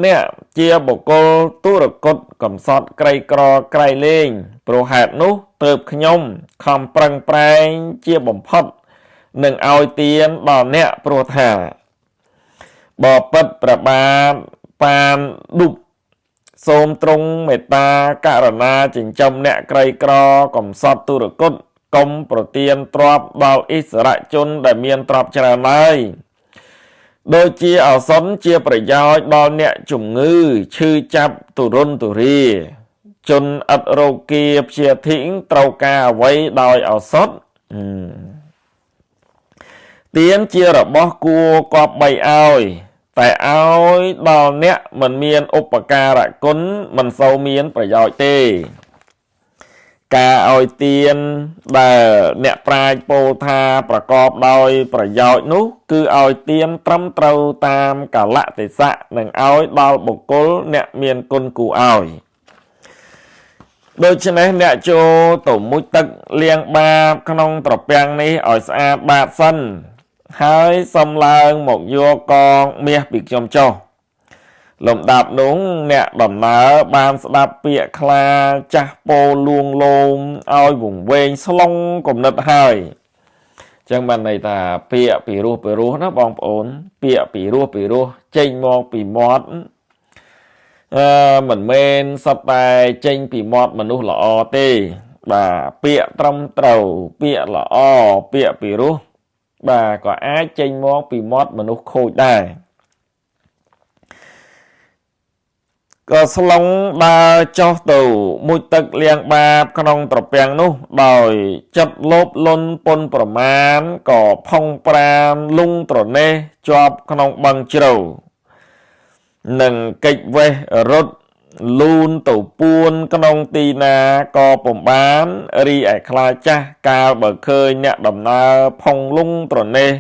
អ្នកជាបុគ្គលទុរគតកំសត់ក្រីក្រក្រៃលែងព្រោះហេតុនោះទើបខ្ញុំខំប្រឹងប្រែងជាបំផុតនឹងឲ្យទានដល់អ្នកព្រោះថាបបិទ្ធប្របាទបានឌុបសូមទ្រង់មេត្តាករណាចិញ្ចឹមអ្នកក្រីក្រកំសត់ទុរគតកុំប្រទានទ្រព្យដល់ឥស្សរជនដែលមានទ្រព្យច្រើនឡើយដូចជាឱសថជាប្រយោជន៍ដល់អ្នកជំងឺឈឺចាប់ទុរនទុរាជនឥតរោគាព្យាធិត្រូវការអ្វីដោយឱសថទានជារបស់គួរគប្បីឲ្យតែឲ្យដល់អ្នកមិនមានឧបការៈគុណមិនសូវមានប្រយោជន៍ទេការឲ្យទានដែលអ្នកប្រាជ្ញពោលថាប្រកបដោយប្រយោជន៍នោះគឺឲ្យទានត្រឹមត្រូវតាមកាលៈទេសៈនិងឲ្យដល់បុគ្គលអ្នកមានគុណគួរឲ្យដូច្នេះអ្នកចូលទៅមុជទឹកលាងបាបក្នុងត្រពាំងនេះឲ្យស្អាតបាតសិនហើយសំឡើងមកយកកងមាសពីខ្ញុំចុះលំដាប់នោះអ្នកដំណើរបានស្ដាប់ពាក្យខ្លាចាស់ពោលលួងលោមឲ្យវង្វេងស្លុងគំនិតហើយចឹងបានន័យថាពាក្យពីរោះណាបងប្អូនពាក្យពីរោះចេញមកពីមាត់មិនមែនសត្វតែចេញពីមាត់មនុស្សល្អទេបាទពាក្យត្រឹមត្រូវពាក្យល្អពាក្យពីរោះបាទក៏អាចចេញមកពីមាត់មនុស្សខូចដែរក៏ស្លុងដើរចុះទៅមុជទឹកលាងបាបក្នុងត្រពាំងនោះដោយចិត្តលោភលន់ពុនប្រមាណក៏ផុងប្រានលុងត្រណេះជាប់ក្នុងបឹងជ្រៅនឹងកិច្ចវេះរត់លូនទៅពួនក្នុងទីណាក៏ពំបានរីឯខ្លាចាស់កាលបើឃើញអ្នកដំណើរផុងលុងត្រណេះ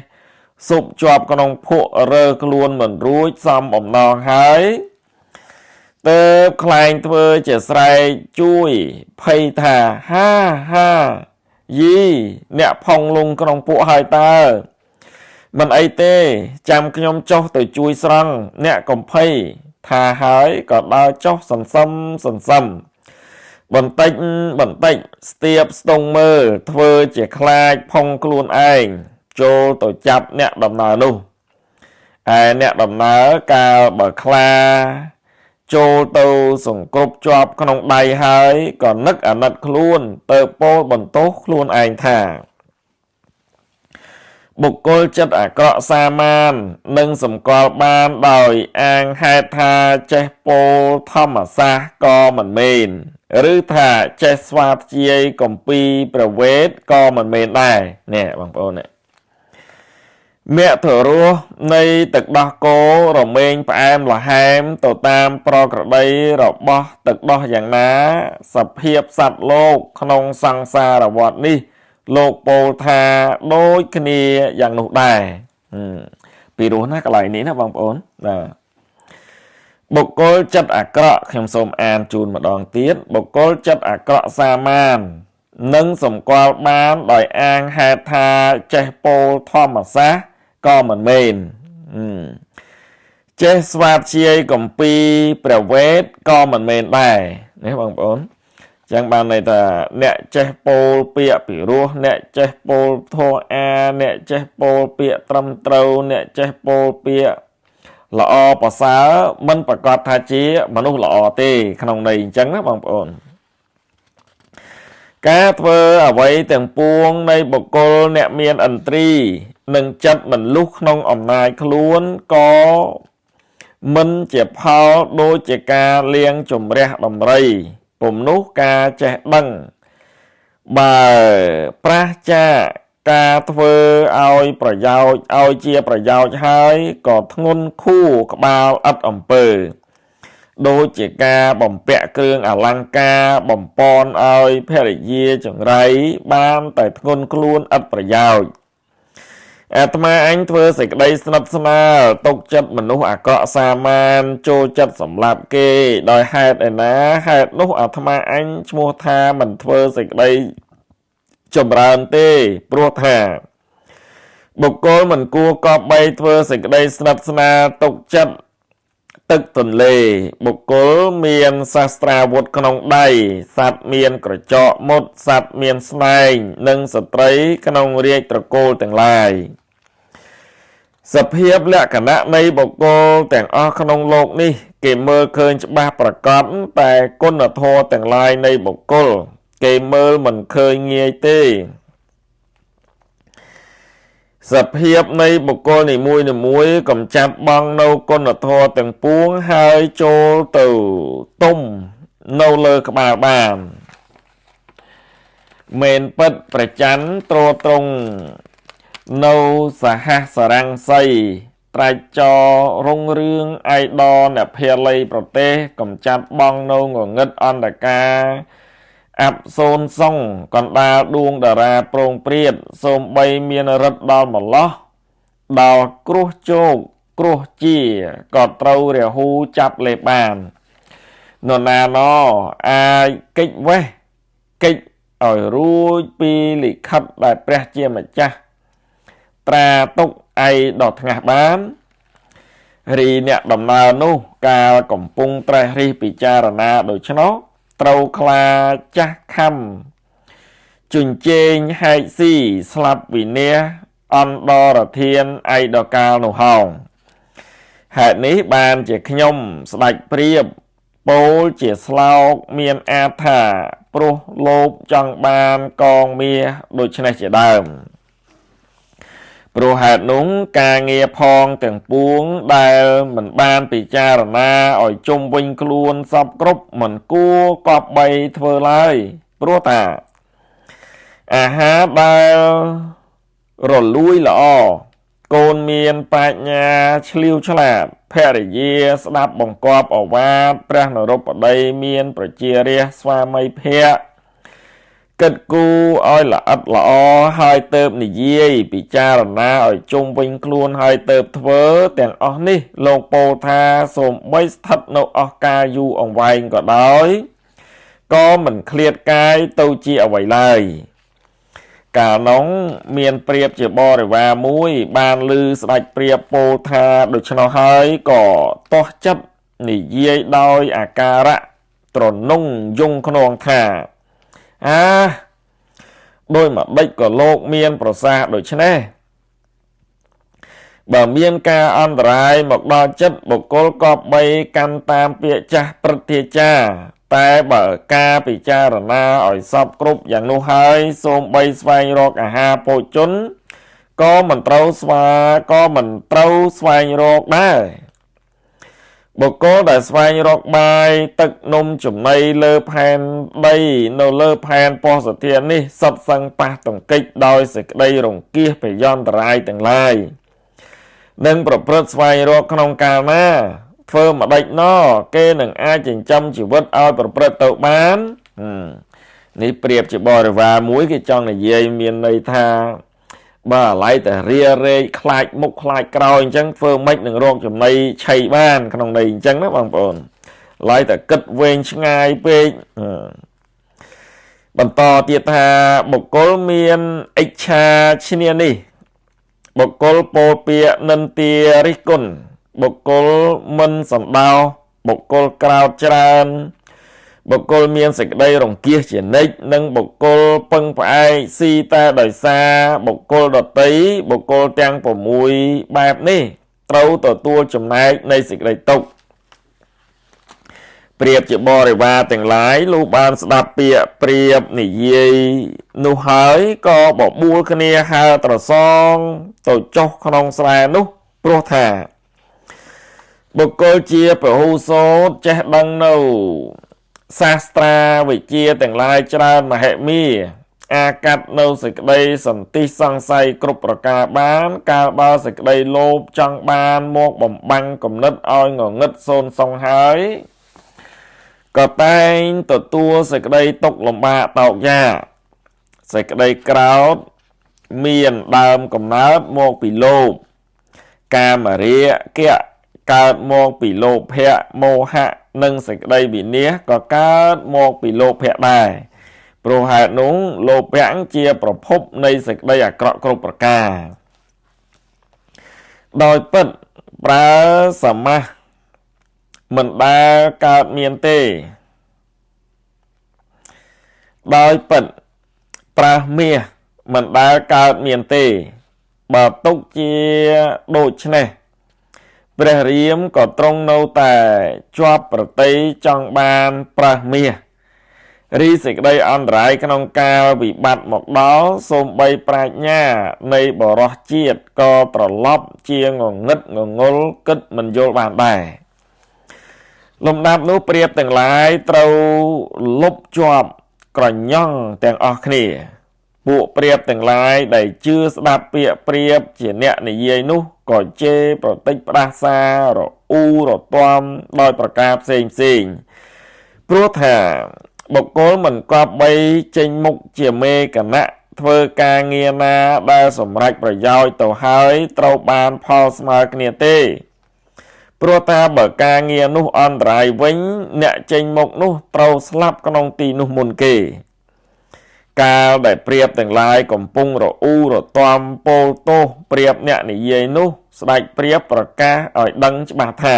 ស៊ុបជាប់ក្នុងភក់រើខ្លួនមិនរួចសំអំណងហើយទើបខ្លែងធ្វើជាស្រែកជួយភ័យថាហាយីអ្នកផុងលុងក្នុងពួកហើយតើមិនអីទេចាំខ្ញុំចុះទៅជួយស្រង់អ្នកកំភៃថាហើយក៏ដើរចុះសន្សឹមបន្តិចស្ទាបស្ទង់មើលធ្វើជាខ្លាចផុងខ្លួនឯងចូលទៅចាប់អ្នកដំណើរនោះឯអ្នកដំណើរកាលបើខ្លាចូលទៅសង្គ្រប់ជាប់ក្នុងដៃហើយក៏នឹកអាណិតខ្លួនទៅពោលបន្ទោសខ្លួនឯងថាបុគ្គលចិត្តអាក្រក់សាមាននឹងសម្គាល់បានដោយអាងហេតុថាចេះពោលធម្មសាស្ត្រក៏មិនមែនឬថាចេះស្វាធ្យាយគម្ពីរព្រះវេទក៏មិនមែនដែរនេះបងប្អូនមគ្គធរោះនៃទឹកដោះគោរមែងផ្អែមល្ហែមទៅតាមប្រក្រតីរបស់ទឹកដោះយ៉ាងណាសភាពសត្វលោកក្នុងសង្សារវដ្តនេះលោកពោលថាដូចគ្នាយ៉ាងនោះដែរពីរោះណាកន្លែងនេះណាបងប្អូនបាទបុគ្គលចិត្តអាក្រក់ខ្ញុំសូមអានជូនម្ដងទៀតបុគ្គលចិត្តអាក្រក់សាមាននឹងសម្គាល់បានដោយអាងហេតុថាចេះពោលធម្មសាស្ត្រក៏មិនមែនចេះស្វាធ្យាយគម្ពីរព្រះវេទក៏មិនមែនដែរនេះបងប្អូនចឹងបានន័យថាអ្នកចេះពោលពាក្យពីរោះអ្នកចេះពោលធម៌អាអ្នកចេះពោលពាក្យត្រឹមត្រូវអ្នកចេះពោលពាក្យល្អប្រសើរមិនប្រកាសថាជាមនុស្សល្អទេក្នុងន័យអញ្ចឹងណាបងប្អូនការធ្វើអ្វីទាំងពួងនៃបុគ្គលអ្នកមានឥន្ទ្រីនិងចិត្តមិនលុះក្នុងអំណាចខ្លួនក៏ មិនជាផលដូចជាការលៀងជំរះដំរីពុំនោះការចេះដឹងបើប្រះចាកការធ្វើឲ្យប្រយោជន៍ឲ្យជាប្រយោជន៍ហើយក៏ធ្ងន់ខួរក្បាលឥតអំពើដូចជាការបំពាក់គ្រឿងអលង្ការបំពន់ឲ្យភរិយាចង្រៃបានតែធ្ងន់ខ្លួនឥតប្រយោជន៍អាត្មាអញធ្វើសេចក្តីស្និទ្ធស្នាលទុកចិត្តមនុស្សអាក្រក់សាមានចូលចិត្តសម្លាប់គេដោយហេតុឯណាហេតុនោះអាត្មាអញឈ្មោះថាមិនធ្វើសេចក្តីចម្រើនទេព្រោះថាបុគ្គលមិនគួរកប់បីធ្វើសេចក្តីស្និទ្ធស្នាលទុកចិត្តទឹកទន្លេបុគ្គលមានសាស្ត្រាវុធក្នុងដៃសត្វមានក្រចកមុតសត្វមានស្នែងនិងស្ត្រីក្នុងរាជត្រកូលទាំងឡាយសភាពលក្ខណៈនៃបុគ្គលទាំងអស់ក្នុងโลกនេះគេមើលឃើញច្បាស់ប្រកបតែគុណធម៌ទាំងឡាយនៃបុគ្គលគេមើលមិនឃើញងាយទេសភាពនៃបុគ្គលនីមួយៗកំចាត់បងនៅគុណធម៌ទាំងពួងហើយចូលទៅទុំនៅលើក្បាលបានមែនពិតប្រច័ណ្ឌទ្រទ្រង់នៅសហសរង្សីត្រាច់ចរុងរឿងឯដរអ្នកភាលីប្រទេសកំចាត់បងនៅងងឹតអន្តការអាប់សូនសុងកណ្ដាលដួងតារាប្រងព្រាតសូមបីមានរិទ្ធដល់ម្លោះដល់គ្រោះជោគគ្រោះជាក៏ត្រូវរាហូចាប់លេបាននរណាណអាចកិច្ចវេះកិច្ចឲ្យរួចពីលិខិតដែលព្រះជាម្ចាស់ត្រាទុកឯដល់ថ្ងាស់បានរីអ្នកដំណើរនោះកាលកំពុងត្រេះរិះពិចារណាដូច្នោះត្រូវខ្លាចាស់ខំជញ្ជែងហែកស៊ីស្លាប់វិនាសអន្តរធានឯដកាលនោះហោងហេតុនេះបានជាខ្ញុំស្ដេចព្រាបពោលជាស្លោកមានអាថាព្រោះលោភចង់បានកងមាសដូច្នេះជាដើមព្រោះហេតុនោះការងារផងទាំងពួងដែលមិនបានពិចារណាឲ្យជុំវិញខ្លួនសពគ្រប់មិនគួរកប់បីធ្វើឡើយព្រោះថាអាហារដែលរលួយល្អកូនមានបញ្ញាឆ្លៀវឆ្លាតភរិយាស្ដាប់បង្គាប់អវាទព្រះនរោបតីមានប្រជារាស្ត្រស្វាមីភក្តិគិតគូរឲ្យល្អិតល្អហើយទៅបនិយាយពិចារណាឲ្យជុំវិញខ្លួនហើយទៅបធ្វើទាំងអស់នេះលោកពោលថាសូម្បីស្ថិតនៅអស់កាលយូរអង្វែងក៏ដោយក៏មិនឃ្លាតកាយទៅជាអ្វីឡើយកាលនោះមានព្រាបជាបរិវារមួយបានឮស្ដេចព្រាបពោលថាដូច្នោះហើយក៏តោះចិត្តនិយាយដោយអាការៈត្រនងយងខ្នងថាដោយមកដេចក៏លោកមានប្រសាសន៍ដូច្នេះបើមានការអន្តរាយមកដល់ចិត្តបុគ្គលក៏បីកាន់តាមពាក្យចាស់ព្រឹទ្ធាចារ្យតែបើការពិចារណាឲ្យសពគ្រប់យ៉ាងនោះហើយសូមបីស្វែងរកអាហារពោជនក៏មិនត្រូវស្វែងរកដែរបុគ្គលដែលស្វែងរកបាយទឹកនំចំណីលើផែនដីនៅលើផែនពោធិធាននេះសុទ្ធសឹងប៉ះទង្គិចដោយសេចក្តីរង្គៀសភយន្តរាយទាំងឡាយនិងប្រព្រឹត្តស្វែងរកក្នុងកាលណាធ្វើម្ដេចណគេនឹងអាចចិញ្ចឹមជីវិតឲ្យប្រព្រឹត្តទៅបាននេះប្រៀបជាបរិវារមួយគេចង់និយាយមានន័យថាបើឡៃតែរារែកខ្លាចមុខខ្លាចក្រោយអញ្ចឹងធ្វើម៉េចនឹងរកចំណីឆៃបានក្នុងន័យអញ្ចឹងណាបងប្អូនឡៃតែគិតវែងឆ្ងាយពេកបន្តទៀតថាបុគ្គលមានអិច្ឆាឈ្នានេះបុគ្គលពោលពាក្យនិន្ទារិះគន់បុគ្គលមិនសណ្ដោសបុគ្គលក្រោតច្រើនបុគ្គលមានសេចក្តីរង្គៀសជានិច្ចនិងបុគ្គលពឹងផ្អែកស៊ីតែដោយសារបុគ្គលដតីបុគ្គលទាំង6បែបនេះត្រូវទទួលចំណែកនៃសេចក្តីទុក្ខប្រៀបជាបរិវារទាំងឡាយលុះបានស្ដាប់ពាក្យប្រៀបនិយាយនោះហើយក៏បបួលគ្នាហើរត្រសងទៅចុះក្នុងស្រែនោះព្រោះថា បុគ្គលជាពហុសូតចេះដឹងនៅសាស្ត្រាវិជ្ជាទាំងឡាយច្រើនមហិមាអាចកាត់នៅសេចក្តីសន្តិសង្ស័យគ្រប់ប្រការបានកាលបើសេចក្តីលោភចង់បានមកបំបាំងគំនិតឲ្យងងឹតសូន្យសងហើយក៏តែងទទួលសេចក្តីទុក្ខលំបាកតោកយ៉ាសេចក្តីក្រោធមានដើមកំណើតមកពីលោភកាមរាគៈកើតមកពីលោភៈមោហៈនិងសេចក្តីវិនាសក៏កើតមកពីលោភៈដែរព្រោះហេតុនោះលោភៈជាប្រភពនៃសេចក្តីអាក្រក់គ្រប់ប្រការដោយពិតប្រើសមាសមិនដែលកើតមានទេដោយពិតប្រាសមាសមិនដែលកើតមានទេបើទុកជាដូច្នេះព្រះរាមក៏ទ្រង់នៅតែជាប់ប្រតិចង់បានប្រាសមាសរីសេចក្តីអន្តរាយក្នុងកាលវិបត្តិមកដល់សូម្បីប្រាជ្ញានៃបរោះជាតិក៏ត្រឡប់ជាងងឹតងងល់គិតមិនយល់បានដែរលំដាប់នោះព្រាបទាំងឡាយត្រូវលុបជាប់ក្រញ៉ង់ទាំងអស់គ្នាពួកព្រាបទាំងឡាយដែលជឿស្ដាប់ពាក្យព្រាបជាអ្នកនិយាយនោះក៏ជេរប្រតិចផ្ដាសារអ៊ូរទាំដោយប្រការផ្សេងព្រោះថាបុគ្គលមិនគប្បីចេញមុខជាមេគណៈធ្វើការងារណាដែលសម្រេចប្រយោជន៍ទៅហើយត្រូវបានផលស្មើគ្នាទេព្រោះថាបើការងារនោះអន្តរាយវិញអ្នកចេញមុខនោះត្រូវស្លាប់ក្នុងទីនោះមុនគេកាលដែលព្រាបទាំងឡាយកំពុងរអ៊ូរទាំពោលទោសព្រាបអ្នកនិយាយនោះស្ដេចព្រាបប្រកាសឲ្យដឹងច្បាស់ថា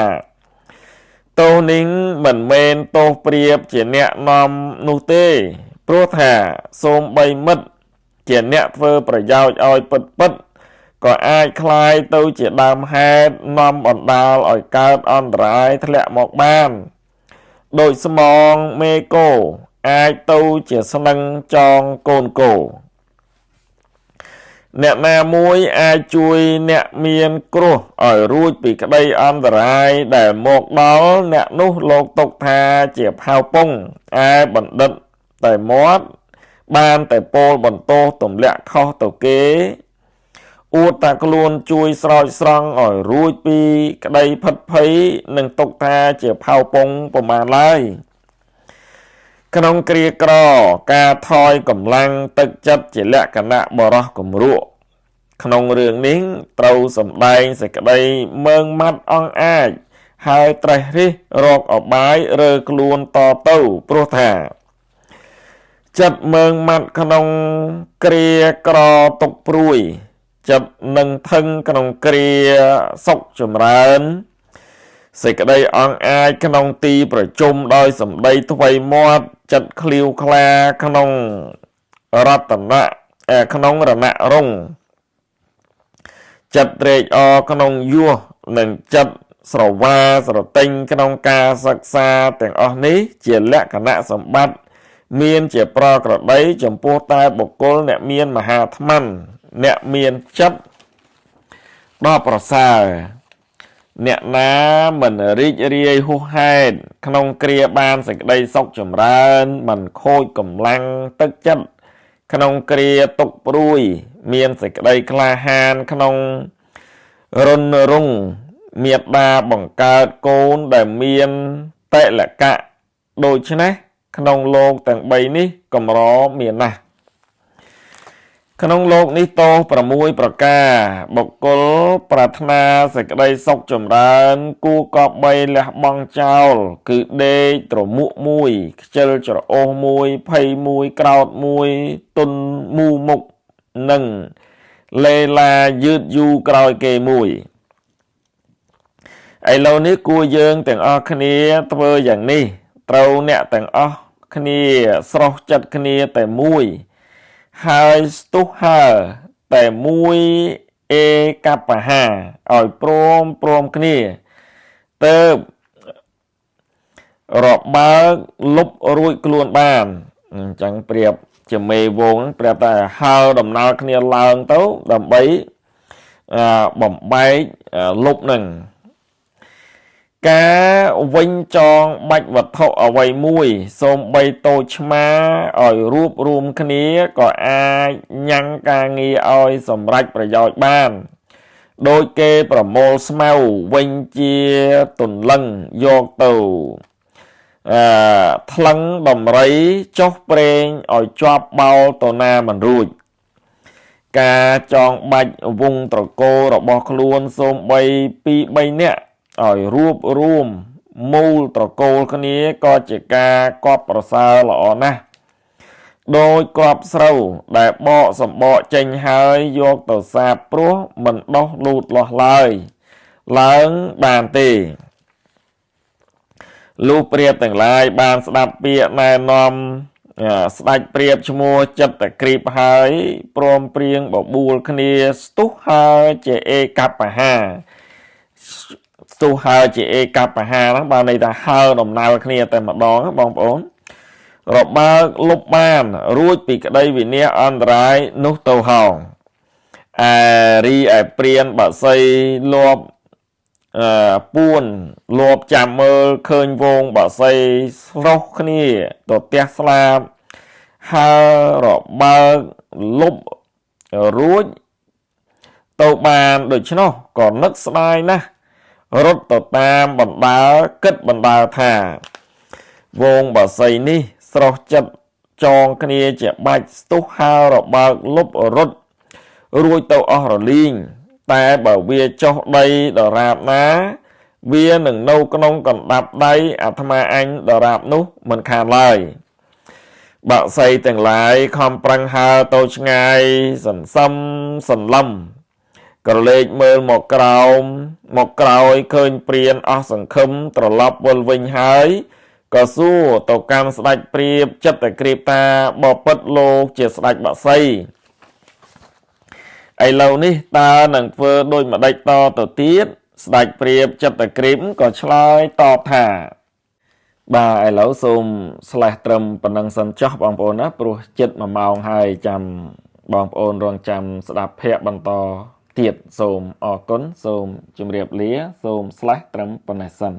ទោសនេះមិនមែនទោសព្រាបជាអ្នកនាំនោះទេព្រោះថាសូម្បីមិត្តជាអ្នកធ្វើប្រយោជន៍ឲ្យពិតក៏អាចคล้ายទៅជាដើមហេតុនាំបណ្ដាលឲ្យកើតអន្តរាយធ្លាក់មកបានដោយស្មងមេគោអាចទៅជាស្នឹងចងកូនគោអ្នកណាមួយអាចជួយអ្នកមានគ្រោះឲ្យរួចពីក្តីអន្តរាយដែលមកដល់អ្នកនោះលោកទុកថាជាផៅពងឯបណ្ឌិតតែមាត់បានតែពោលបន្ទោសទម្លាក់ខុសទៅគេអួតតែខ្លួនជួយស្រោចស្រង់ឲ្យរួចពីក្តីផិតភ័យនឹងទុកថាជាផៅពងប្រមាណឡើយក្នុងគ្រាក្រការថយកម្លាំងទឹកចិត្តជាលក្ខណៈបរោះគំរក់ក្នុងរឿងនេះត្រូវសម្ដែងសេចក្តីមើងម៉ាត់អង្អាចហើយត្រេះរិះរកអបាយរើខ្លួនតទៅព្រោះថាចិត្តមើងម៉ាត់ក្នុងគ្រាក្រទុកព្រួយចិត្តនឹងថឹងក្នុងគ្រាសុខចម្រើនសេចក្តីអង្អាចក្នុងទីប្រជុំដោយសម្ដីថ្វីមាត់ចិត្តឃ្លាវខ្លាក្នុងរតនៈក្នុងរណរងចិត្តត្រេកអរក្នុងយោះនិងចិត្តស្រវាស្រទិញក្នុងការសិក្សាទាំងអស់នេះជាលក្ខណៈសម្បត្តិមានជាប្រក្រតីចំពោះតែបុគ្គលអ្នកមានមហាថ្ម័នអ្នកមានចិត្តដ៏ប្រសើរអ្នកណាមិនរីករាយហួសហេតុក្នុងគ្រាបានសេចក្តីសុខចម្រើនមិនខូចកម្លាំងទឹកចិត្តក្នុងគ្រាទុកព្រួយមានសេចក្តីក្លាហានក្នុងរុនរងមេត្តាបង្កើតកូនដែលមានតេលកៈដូច្នេះក្នុងលោកទាំង3នេះកម្រមានណាស់ក្នុងលោកនេះតោ6ប្រការបុគ្គលប្រាថ្នាសេចក្តីសុខចម្រើនគួរកប់បីលះបង់ចោលគឺដេកត្រមួកមួយខ្ជិលច្រអូសមួយភ័យមួយក្រោតមួយទុនមូមុខនិងលេឡាយឺតយូរក្រោយគេមួយឥឡូវនេះគួរយើងទាំងអស់គ្នាធ្វើយ៉ាងនេះត្រូវអ្នកទាំងអស់គ្នាស្រស់ចិត្តគ្នាតែមួយហើយស្ទុះហើតែមួយអេកបហាឲ្យព្រមគ្នាទៅរបើកលុបរួចខ្លួនបានអញ្ចឹងប្រៀបជាមេវងប្រាប់តែហើដំណើរគ្នាឡើងទៅដើម្បីបំបែកលុបនឹង ការវិញចងបាច់វត្ថុអ្វីមួយសូម្បីតូចឆ្មាឲ្យរួបរួមគ្នាក៏អាចញ៉ាំងការងារឲ្យសម្រេចប្រយោជន៍បានដោយគេប្រមូលស្មៅវិញជាទន្លឹងយកទៅថ្លឹងដំរីចុះប្រេងឲ្យជាប់បោលទៅណាមិនរួចការចងបាច់វងត្រកូលរបស់ខ្លួនសូម្បីពី3នាក់ឲ្យរួបរួមមូលត្រកូលគ្នាក៏ជាការកប់ប្រសើរល្អណាស់ដោយគ្រាប់ស្រូវដែលបកសម្បកចេញហើយយកទៅសាបព្រោះមិនដោះលូតលាស់ឡើយឡើងបានទេលុះព្រាបទាំងឡាយបានស្ដាប់ពាក្យណែនាំស្ដេចព្រាបឈ្មោះចិត្តតែក្រីបហើយព្រមព្រៀងបបួលគ្នាស្ទុះហើយជាឯកបហាស្ទុះហើយជាឯកបហាហ្នឹងបានន័យថាហើដំណើរគ្នាតែម្ដងបងប្អូនរបើកលុបបានរួចពីក្តីវិនាសអន្តរាយនោះទៅហោរីឯព្រានបក្សីលបពួនលបចាំមើលឃើញវងបក្សីស្រុះគ្នាទៅផ្ទះស្លាបហើរបើកលុបរួចទៅបានដូច្នោះក៏នឹកស្ដាយណាស់រត់ទៅតាមបណ្ដាគិតបណ្ដាថាវងបក្សីនេះស្រុះចិត្តចងគ្នាជាបាច់ស្ទុះហើរបើកលុបរត់រួចទៅអស់រលីងតែបើវាចុះដីដរាបណាវានឹងនៅក្នុងកណ្ដាប់ដៃអាត្មាអញដរាបនោះមិនខានឡើយបក្សីទាំងឡាយខំប្រឹងហើរទៅឆ្ងាយសន្សឹមសន្លឹមក្រឡេកមើលមកក្រោមមកក្រោយឃើញព្រានអស់សង្ឃឹមត្រឡប់វិលវិញហើយក៏សួរទៅកាន់ស្ដេចព្រាបចិត្តតែក្រៀបថាបបិទ្ធលោកជាស្ដេចបក្សីឥឡូវនេះតើនឹងធ្វើដូចម្ដេចតទៅទៀតស្ដេចព្រាបចិត្តតែក្រៀបក៏ឆ្លើយតបថាបាទឥឡូវសូមស្លេះត្រឹមប៉ុណ្ណឹងសិនចុះបងប្អូនណាព្រោះជិត1ម៉ោងហើយចាំបងប្អូនរងចាំស្ដាប់ភ័ក្របន្តទៀតសូមអរគុណសូមជម្រាបលាសូមស្លេះត្រឹមប៉ុណ្ណេះសិន